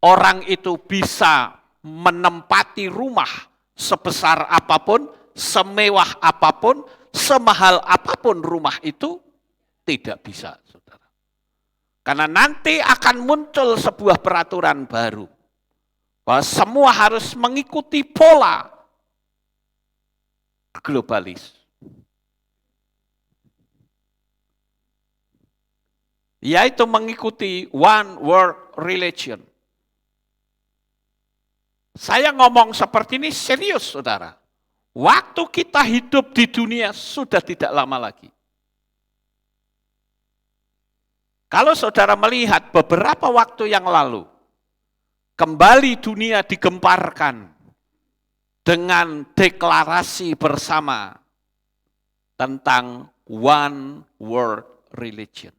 orang itu bisa menempati rumah sebesar apapun, semewah apapun, semahal apapun rumah itu? Tidak bisa, saudara. Karena nanti akan muncul sebuah peraturan baru. Bahwa semua harus mengikuti pola globalis. Yaitu mengikuti one world religion. Saya ngomong seperti ini serius, saudara. Waktu kita hidup di dunia sudah tidak lama lagi. Kalau saudara melihat beberapa waktu yang lalu, kembali dunia digemparkan dengan deklarasi bersama tentang one world religion.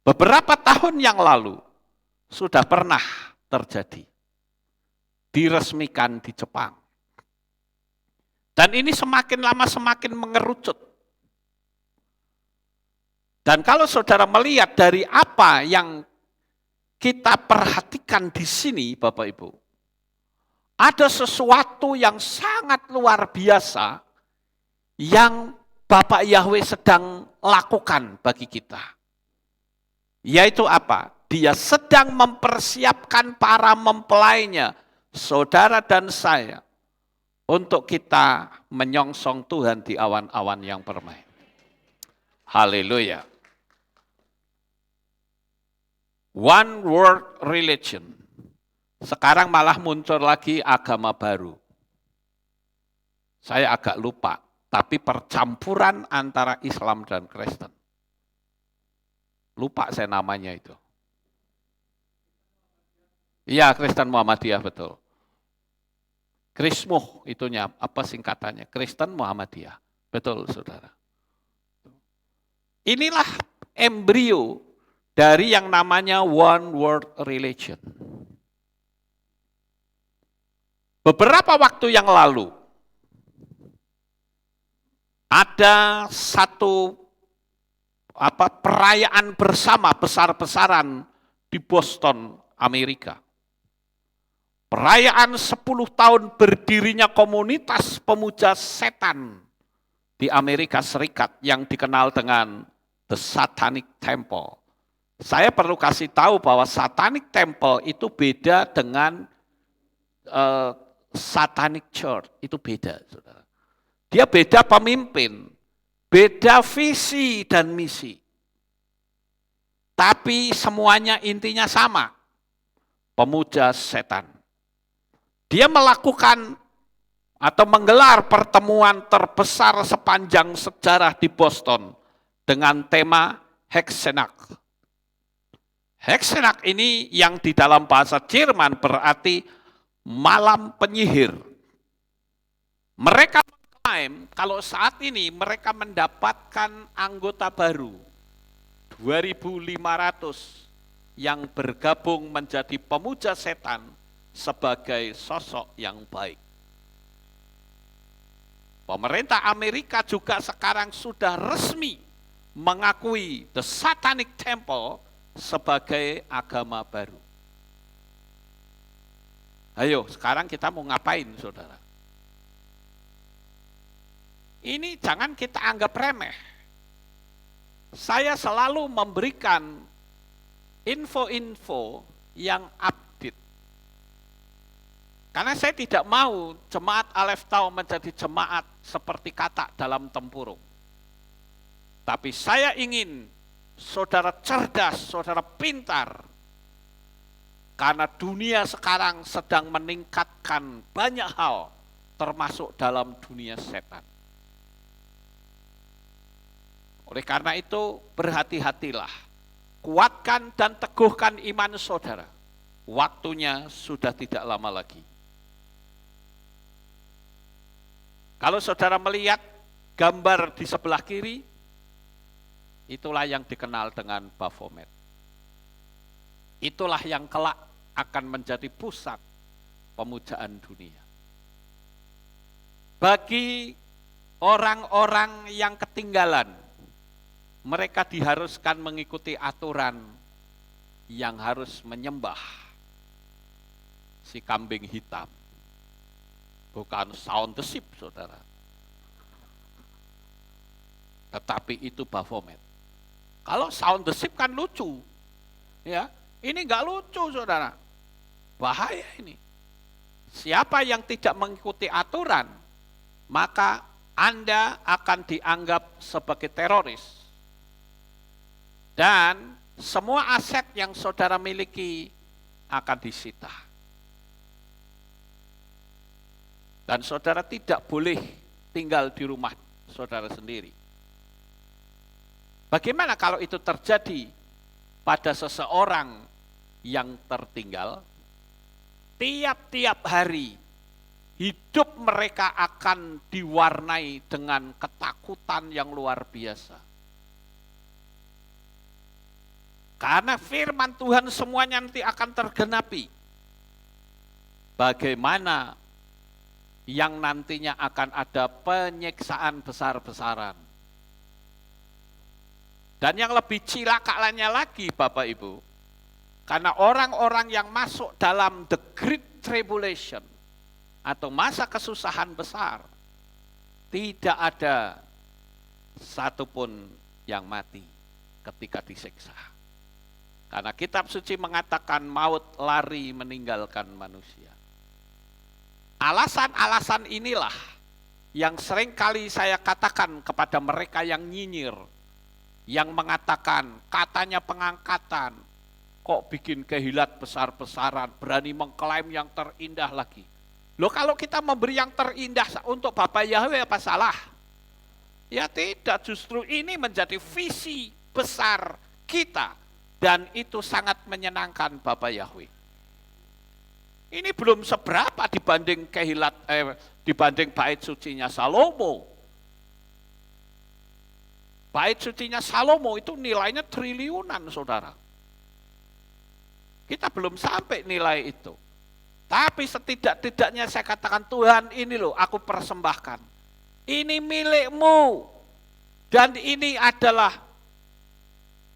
Beberapa tahun yang lalu sudah pernah terjadi. Diresmikan di Jepang. Dan ini semakin lama semakin mengerucut. Dan kalau saudara melihat dari apa yang kita perhatikan di sini, Bapak Ibu, ada sesuatu yang sangat luar biasa yang Bapak Yahweh sedang lakukan bagi kita. Yaitu apa? Dia sedang mempersiapkan para mempelainya, saudara dan saya, untuk kita menyongsong Tuhan di awan-awan yang permai. Haleluya. One world religion. Sekarang malah muncul lagi agama baru. Saya agak lupa, tapi percampuran antara Islam dan Kristen. Lupa saya namanya itu. Iya, Kristen Muhammadiyah, betul. Krismuh itunya, apa singkatannya? Kristen Muhammadiyah. Betul, saudara. Inilah embrio dari yang namanya one world religion. Beberapa waktu yang lalu, ada satu perayaan bersama besar-besaran di Boston, Amerika. Perayaan 10 tahun berdirinya komunitas pemuja setan di Amerika Serikat yang dikenal dengan The Satanic Temple. Saya perlu kasih tahu bahwa Satanic Temple itu beda dengan Satanic Church itu beda, saudara. Dia beda pemimpin, beda visi dan misi. Tapi semuanya intinya sama, pemuja setan. Dia melakukan atau menggelar pertemuan terbesar sepanjang sejarah di Boston dengan tema Hexennacht. Hexennacht ini yang di dalam bahasa Jerman berarti malam penyihir. Mereka mengklaim kalau saat ini mereka mendapatkan anggota baru, 2.500 yang bergabung menjadi pemuja setan sebagai sosok yang baik. Pemerintah Amerika juga sekarang sudah resmi mengakui The Satanic Temple sebagai agama baru. Ayo, sekarang kita mau ngapain, saudara? Ini jangan kita anggap remeh. Saya selalu memberikan info-info yang update. Karena saya tidak mau jemaat Aleph Tau menjadi jemaat seperti katak dalam tempurung. Tapi saya ingin saudara cerdas, saudara pintar. Karena dunia sekarang sedang meningkatkan banyak hal, termasuk dalam dunia setan. Oleh karena itu, berhati-hatilah. Kuatkan dan teguhkan iman saudara. Waktunya sudah tidak lama lagi. Kalau saudara melihat gambar di sebelah kiri, itulah yang dikenal dengan Baphomet. Itulah yang kelak akan menjadi pusat pemujaan dunia. Bagi orang-orang yang ketinggalan, mereka diharuskan mengikuti aturan yang harus menyembah si kambing hitam. Bukan sound the sheep, saudara. Tetapi itu Baphomet. Kalau sound the sheep kan lucu. Ya, ini enggak lucu, saudara. Bahaya ini. Siapa yang tidak mengikuti aturan, maka Anda akan dianggap sebagai teroris. Dan semua aset yang saudara miliki akan disita. Dan saudara tidak boleh tinggal di rumah saudara sendiri. Bagaimana kalau itu terjadi pada seseorang yang tertinggal? Tiap-tiap hari hidup mereka akan diwarnai dengan ketakutan yang luar biasa. Karena firman Tuhan semuanya nanti akan tergenapi. Bagaimana yang nantinya akan ada penyiksaan besar-besaran. Dan yang lebih cilakalanya lagi Bapak Ibu, karena orang-orang yang masuk dalam the Great Tribulation atau masa kesusahan besar, tidak ada satupun yang mati ketika disiksa. Karena kitab suci mengatakan maut lari meninggalkan manusia. Alasan-alasan inilah yang seringkali saya katakan kepada mereka yang nyinyir, yang mengatakan katanya pengangkatan, kok bikin kehilat besar-besaran, berani mengklaim yang terindah lagi. Loh kalau kita memberi yang terindah untuk Bapak Yahweh apa salah? Ya tidak, justru ini menjadi visi besar kita dan itu sangat menyenangkan Bapak Yahweh. Ini belum seberapa dibanding dibanding bait sucinya Salomo. Bait sucinya Salomo itu nilainya triliunan, saudara. Kita belum sampai nilai itu. Tapi setidak-tidaknya saya katakan, Tuhan ini loh aku persembahkan. Ini milikmu. Dan ini adalah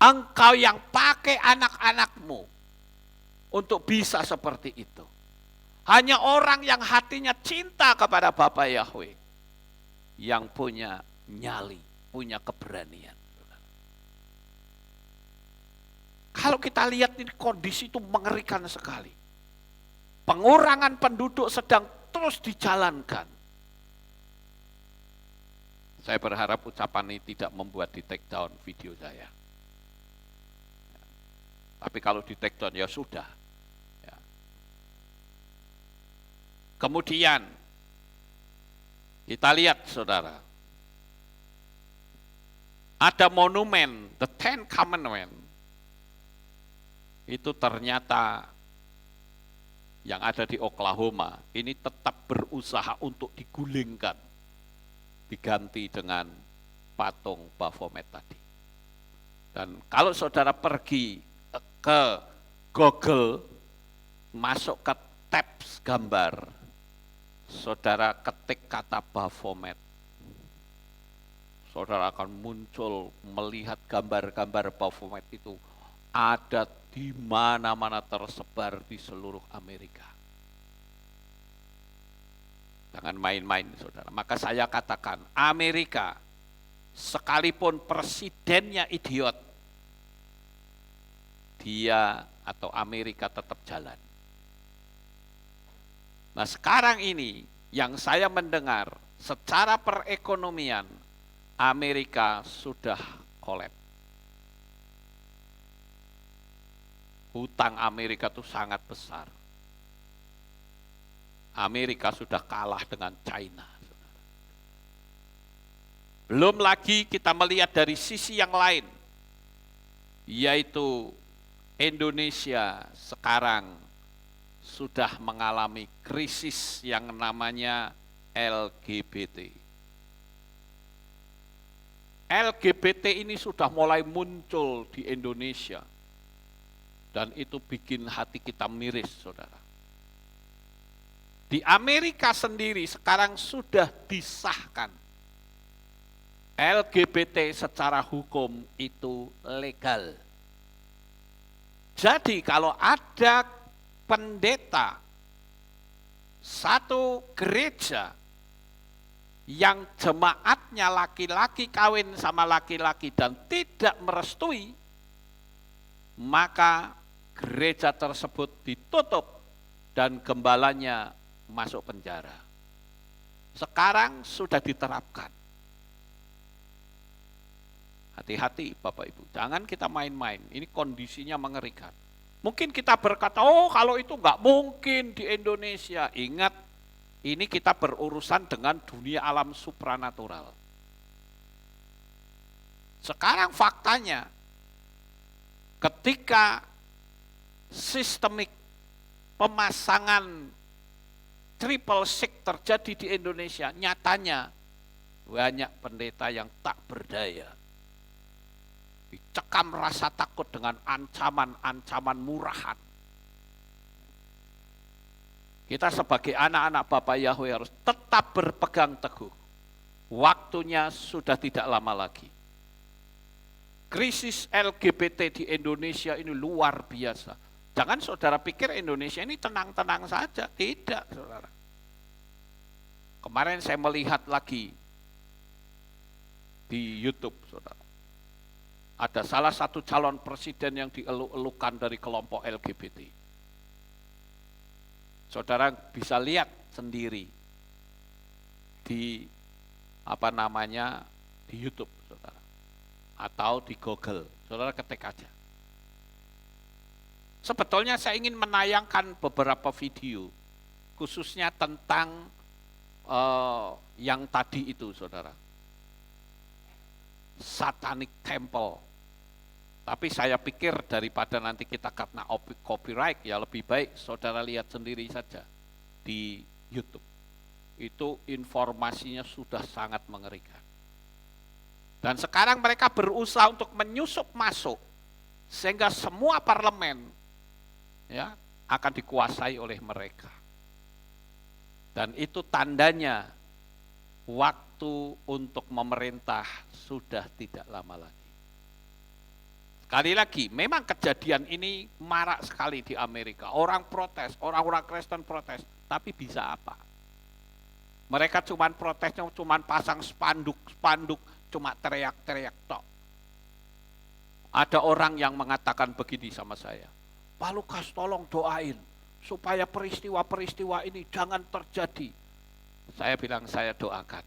engkau yang pakai anak-anakmu untuk bisa seperti itu. Hanya orang yang hatinya cinta kepada Bapa Yahweh yang punya nyali, punya keberanian. Kalau kita lihat ini kondisi itu mengerikan sekali. Pengurangan penduduk sedang terus dijalankan. Saya berharap ucapan ini tidak membuat di take down video saya. Tapi kalau di take down ya sudah. Ya. Kemudian kita lihat saudara, ada monumen The Ten Commandments. Itu ternyata yang ada di Oklahoma ini tetap berusaha untuk digulingkan, diganti dengan patung Baphomet tadi. Dan kalau saudara pergi ke Google, masuk ke tabs gambar, saudara ketik kata Baphomet, saudara akan muncul melihat gambar-gambar Baphomet itu ada di mana-mana tersebar di seluruh Amerika. Jangan main-main saudara. Maka saya katakan Amerika sekalipun presidennya idiot, dia atau Amerika tetap jalan. Nah sekarang ini yang saya mendengar secara perekonomian Amerika sudah kolaps. Hutang Amerika itu sangat besar. Amerika sudah kalah dengan China. Belum lagi kita melihat dari sisi yang lain, yaitu Indonesia sekarang sudah mengalami krisis yang namanya LGBT. LGBT ini sudah mulai muncul di Indonesia. Dan itu bikin hati kita miris, saudara. Di Amerika sendiri sekarang sudah disahkan LGBT secara hukum itu legal. Jadi kalau ada pendeta satu gereja yang jemaatnya laki-laki kawin sama laki-laki dan tidak merestui, maka gereja tersebut ditutup dan gembalanya masuk penjara. Sekarang sudah diterapkan. Hati-hati Bapak Ibu, jangan kita main-main, ini kondisinya mengerikan. Mungkin kita berkata, oh kalau itu enggak mungkin di Indonesia. Ingat, ini kita berurusan dengan dunia alam supranatural. Sekarang faktanya, ketika sistemik pemasangan triple six terjadi di Indonesia, nyatanya banyak pendeta yang tak berdaya. Dicekam rasa takut dengan ancaman-ancaman murahan. Kita sebagai anak-anak Bapak Yahweh harus tetap berpegang teguh. Waktunya sudah tidak lama lagi. Krisis LGBT di Indonesia ini luar biasa. Jangan saudara pikir Indonesia ini tenang-tenang saja. Tidak, saudara. Kemarin saya melihat lagi di YouTube, saudara. Ada salah satu calon presiden yang dieluk-elukan dari kelompok LGBT. Saudara bisa lihat sendiri di di YouTube, saudara. Atau di Google, saudara ketik aja. Sebetulnya saya ingin menayangkan beberapa video, khususnya tentang yang tadi itu, saudara. Satanic Temple. Tapi saya pikir daripada nanti kita kena copyright, ya lebih baik saudara lihat sendiri saja di YouTube. Itu informasinya sudah sangat mengerikan. Dan sekarang mereka berusaha untuk menyusup masuk, sehingga semua parlemen ya akan dikuasai oleh mereka. Dan itu tandanya waktu untuk memerintah sudah tidak lama lagi. Sekali lagi, memang kejadian ini marak sekali di Amerika. Orang protes, orang-orang Kristen protes, tapi bisa apa? Mereka cuma protesnya, cuma pasang spanduk, cuma teriak-teriak tok. Ada orang yang mengatakan begini sama saya, Pak Lukas tolong doain, supaya peristiwa-peristiwa ini jangan terjadi. Saya bilang saya doakan.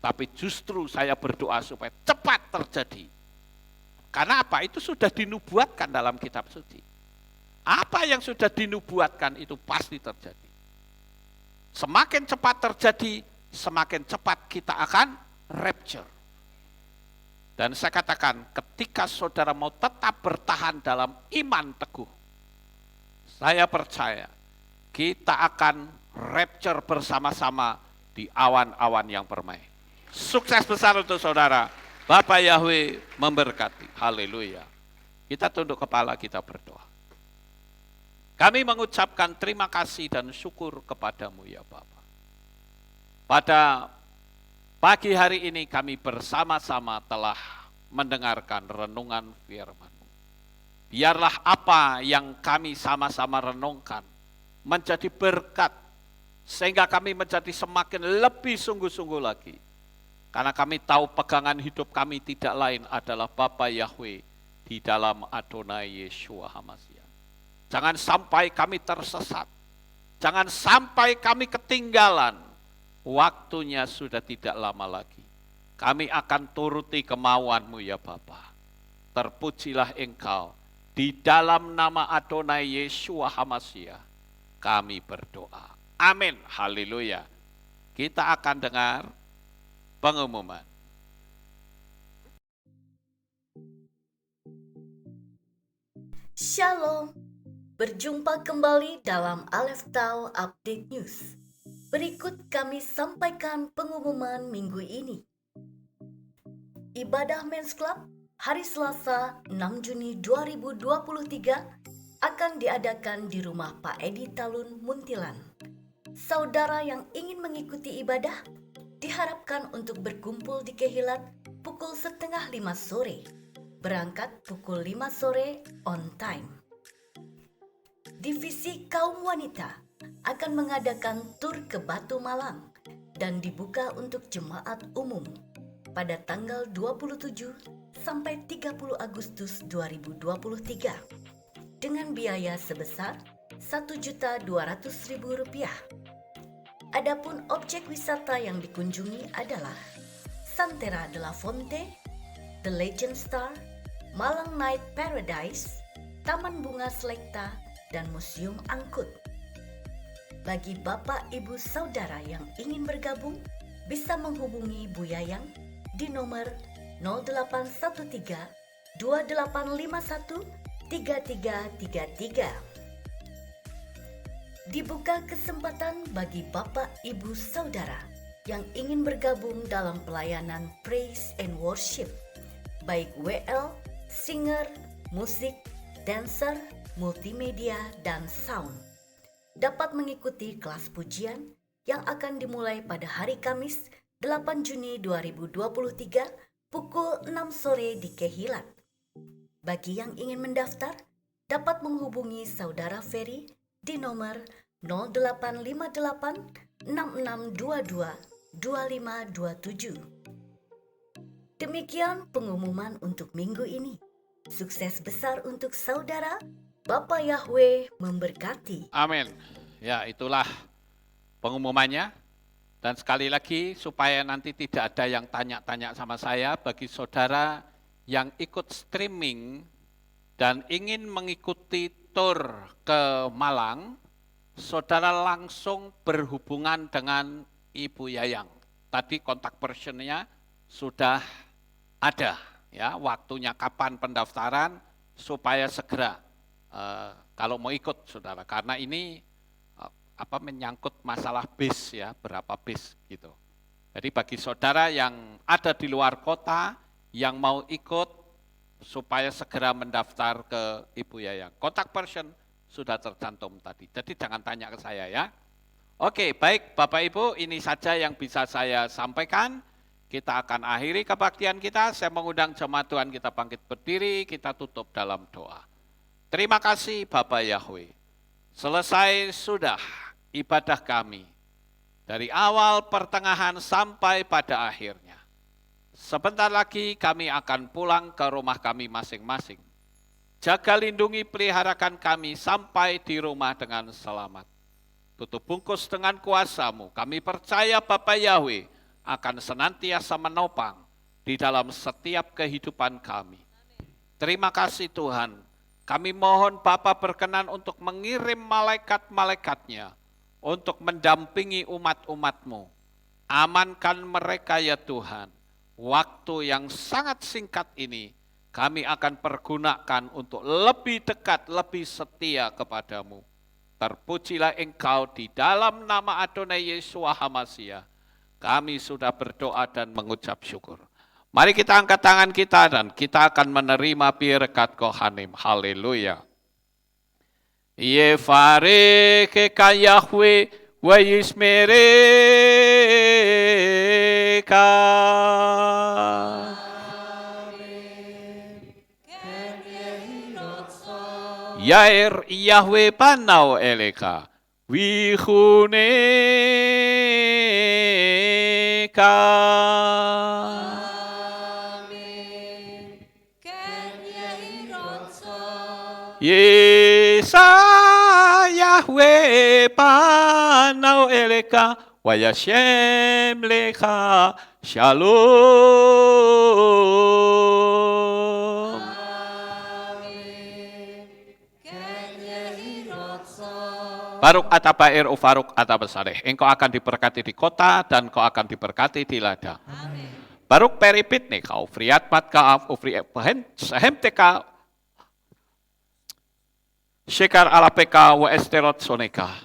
Tapi justru saya berdoa supaya cepat terjadi. Karena apa? Itu sudah dinubuatkan dalam kitab suci. Apa yang sudah dinubuatkan itu pasti terjadi. Semakin cepat terjadi, semakin cepat kita akan rapture. Dan saya katakan, ketika saudara mau tetap bertahan dalam iman teguh, saya percaya kita akan rapture bersama-sama di awan-awan yang permai. Sukses besar untuk saudara. Bapak Yahweh memberkati. Haleluya. Kita tunduk kepala, kita berdoa. Kami mengucapkan terima kasih dan syukur kepadamu ya Bapa. Pada pagi hari ini kami bersama-sama telah mendengarkan renungan firman-Mu. Biarlah apa yang kami sama-sama renungkan menjadi berkat, sehingga kami menjadi semakin lebih sungguh-sungguh lagi. Karena kami tahu pegangan hidup kami tidak lain adalah Bapa Yahweh di dalam Adonai Yeshua HaMashiach. Jangan sampai kami tersesat. Jangan sampai kami ketinggalan. Waktunya sudah tidak lama lagi. Kami akan turuti kemauan-Mu ya Bapa. Terpujilah Engkau. Di dalam nama Adonai Yeshua HaMashiach kami berdoa. Amin. Haleluya. Kita akan dengar pengumuman. Shalom. Berjumpa kembali dalam Aleph Tau Update News. Berikut kami sampaikan pengumuman minggu ini. Ibadah Men's Club hari Selasa 6 Juni 2023 akan diadakan di rumah Pak Edi Talun, Muntilan. Saudara yang ingin mengikuti ibadah diharapkan untuk berkumpul di Kehilat pukul 4:30 sore. Berangkat pukul 5 sore on time. Divisi Kaum Wanita akan mengadakan tur ke Batu Malang dan dibuka untuk jemaat umum pada tanggal 27 sampai 30 Agustus 2023 dengan biaya sebesar Rp1.200.000. Adapun objek wisata yang dikunjungi adalah Santera de la Fonte, The Legend Star, Malang Night Paradise, Taman Bunga Selekta, dan Museum Angkut. Bagi Bapak, Ibu, Saudara yang ingin bergabung, bisa menghubungi Bu Yayang di nomor 0813 2851 3333. Dibuka kesempatan bagi Bapak, Ibu, Saudara yang ingin bergabung dalam pelayanan Praise and Worship, baik WL, singer, musik, dancer, multimedia, dan sound. Dapat mengikuti kelas pujian yang akan dimulai pada hari Kamis 8 Juni 2023 pukul 6 sore di Kehilat. Bagi yang ingin mendaftar, dapat menghubungi Saudara Ferry di nomor 0858 6622 2527. Demikian pengumuman untuk minggu ini. Sukses besar untuk saudara. Bapak Yahweh memberkati. Amin. Ya, itulah pengumumannya. Dan sekali lagi, supaya nanti tidak ada yang tanya-tanya sama saya, bagi saudara yang ikut streaming dan ingin mengikuti tur ke Malang, saudara langsung berhubungan dengan Ibu Yayang. Tadi kontak personnya sudah ada, ya, waktunya kapan pendaftaran supaya segera kalau mau ikut saudara, karena ini menyangkut masalah bis, ya, berapa bis gitu. Jadi bagi saudara yang ada di luar kota yang mau ikut supaya segera mendaftar ke Ibu Yayang. Kontak person sudah tercantum tadi. Jadi jangan tanya ke saya, ya. Oke, baik Bapak Ibu, ini saja yang bisa saya sampaikan. Kita akan akhiri kebaktian kita. Saya mengundang jemaat Tuhan kita bangkit berdiri, kita tutup dalam doa. Terima kasih Bapak Yahweh. Selesai sudah ibadah kami. Dari awal, pertengahan, sampai pada akhirnya. Sebentar lagi kami akan pulang ke rumah kami masing-masing. Jaga lindungi peliharakan kami sampai di rumah dengan selamat. Tutup bungkus dengan kuasa-Mu. Kami percaya Bapa Yahweh akan senantiasa menopang di dalam setiap kehidupan kami. Terima kasih Tuhan. Kami mohon Bapa berkenan untuk mengirim malaikat-malaikatnya untuk mendampingi umat-umat-Mu. Amankan mereka ya Tuhan. Waktu yang sangat singkat ini kami akan pergunakan untuk lebih dekat, lebih setia kepadamu. Terpujilah Engkau di dalam nama Adonai Yeshua HaMashiach. Kami sudah berdoa dan mengucap syukur. Mari kita angkat tangan kita dan kita akan menerima berkat Kohanim. Haleluya. Yevarecheka Yahweh wa yismereka. Yair Yahweh panau eleka wihuneka. Yesa Yahweh panau eleka wa yashem lecha shalom. Baruk atabair ufaruk atabasareh. Engkau akan diberkati di kota dan kau akan diberkati di ladang. Baruk peripit nih kau friat matka ufri sehem teka Syekar ala peka wa esterot soneka.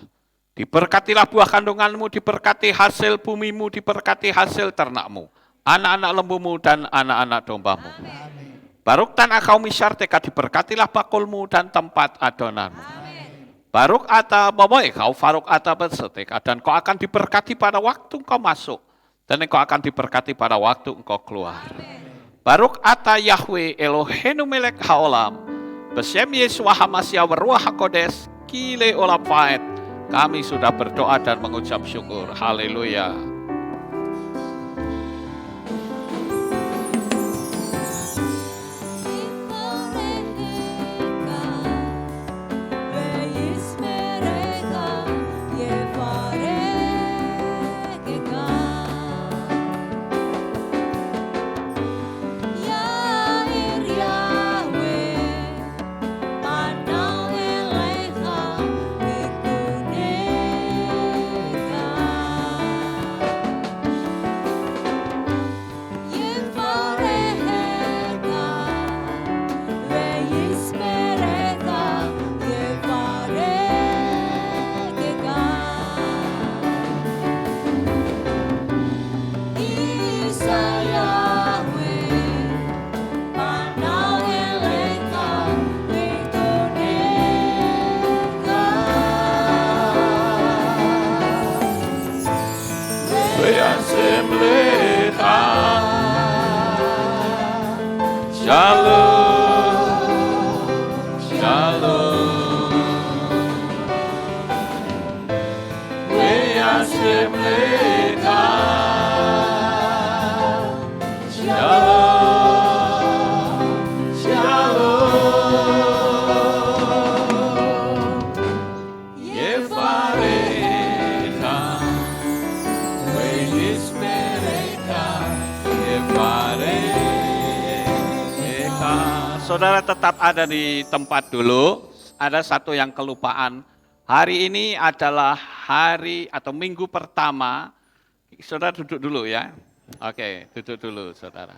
Diberkatilah buah kandunganmu, diberkati hasil bumimu, diberkati hasil ternakmu, anak-anak lembumu dan anak-anak dombamu. Baruk tan akau misyar teka, diberkatilah bakulmu dan tempat adonanmu. Baruk ata boboy kau faruk ata berseteka, dan kau akan diberkati pada waktu engkau masuk, dan engkau akan diberkati pada waktu engkau keluar. Baruk ata Yahweh Eloheinu melek haolam, Besem Yeshua HaMashiach Ruach HaKodes Kile Olam Faed. Kami sudah berdoa dan mengucap syukur. Haleluya. Shalom, shalom. We'asem lecha. Shalom, shalom. Yevarecha, we'yismerecha, yevarecha. Saudara tetap ada di tempat dulu. Ada satu yang kelupaan. Hari ini adalah hari atau minggu pertama. Saudara duduk dulu ya. Oke, duduk dulu saudara.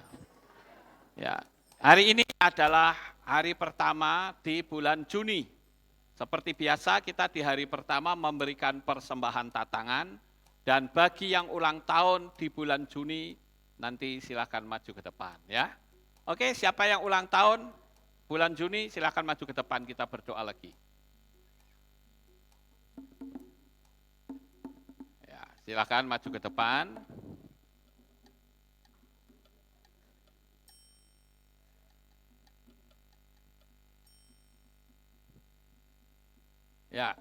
Ya, hari ini adalah hari pertama di bulan Juni. Seperti biasa kita di hari pertama memberikan persembahan tatangan. Dan bagi yang ulang tahun di bulan Juni, nanti silakan maju ke depan ya. Oke, siapa yang ulang tahun bulan Juni silakan maju ke depan, kita berdoa lagi. Ya, silakan maju ke depan. Ya,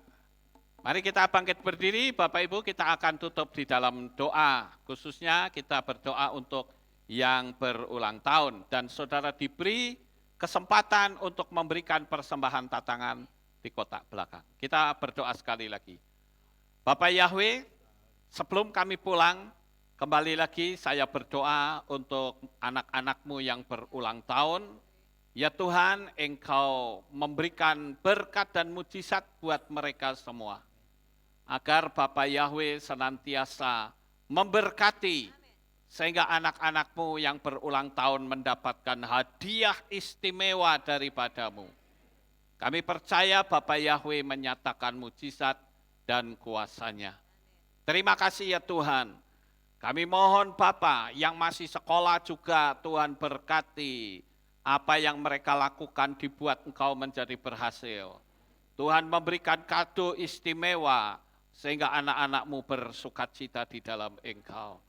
mari kita bangkit berdiri, Bapak Ibu, kita akan tutup di dalam doa. Khususnya kita berdoa untuk yang berulang tahun. Dan saudara diberi kesempatan untuk memberikan persembahan tatangan di kotak belakang. Kita berdoa sekali lagi. Bapak Yahweh, sebelum kami pulang, kembali lagi saya berdoa untuk anak-anak-Mu yang berulang tahun. Ya Tuhan, Engkau memberikan berkat dan mujizat buat mereka semua. Agar Bapak Yahweh senantiasa memberkati, sehingga anak-anak-Mu yang berulang tahun mendapatkan hadiah istimewa daripada-Mu. Kami percaya Bapak Yahweh menyatakan mujizat dan kuasa-Nya. Terima kasih ya Tuhan. Kami mohon Bapa yang masih sekolah juga Tuhan berkati. Apa yang mereka lakukan dibuat Engkau menjadi berhasil. Tuhan memberikan kado istimewa sehingga anak-anak-Mu bersukacita di dalam Engkau.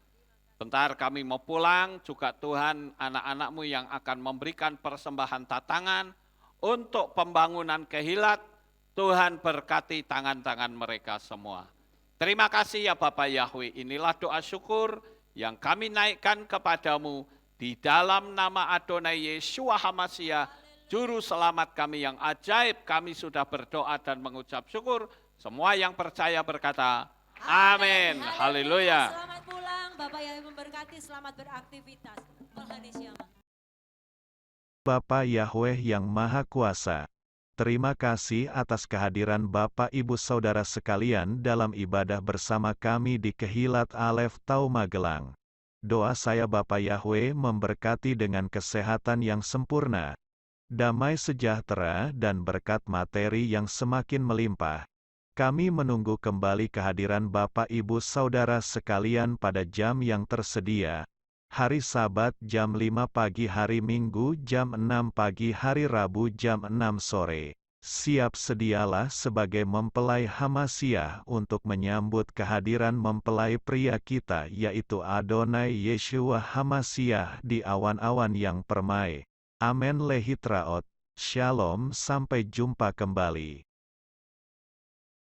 Bentar kami mau pulang, juga Tuhan anak-anak-Mu yang akan memberikan persembahan tatangan untuk pembangunan Kehilat, Tuhan berkati tangan-tangan mereka semua. Terima kasih ya Bapak Yahweh, inilah doa syukur yang kami naikkan kepadamu di dalam nama Adonai Yeshua HaMashiach, Juru Selamat kami yang ajaib. Kami sudah berdoa dan mengucap syukur. Semua yang percaya berkata, amin. Haleluya. Selamat pulang, Bapak Yahweh memberkati, selamat beraktivitas. Bapa Yahweh yang Maha Kuasa, terima kasih atas kehadiran Bapak Ibu Saudara sekalian dalam ibadah bersama kami di Kehilat Alef Tau Magelang. Doa saya Bapak Yahweh memberkati dengan kesehatan yang sempurna, damai sejahtera dan berkat materi yang semakin melimpah. Kami menunggu kembali kehadiran Bapak Ibu Saudara sekalian pada jam yang tersedia. Hari Sabat jam 5 pagi, hari Minggu jam 6 pagi, hari Rabu jam 6 sore. Siap sedialah sebagai mempelai Hamashiach untuk menyambut kehadiran mempelai pria kita yaitu Adonai Yeshua HaMashiach di awan-awan yang permai. Amen lehitraot. Shalom, sampai jumpa kembali.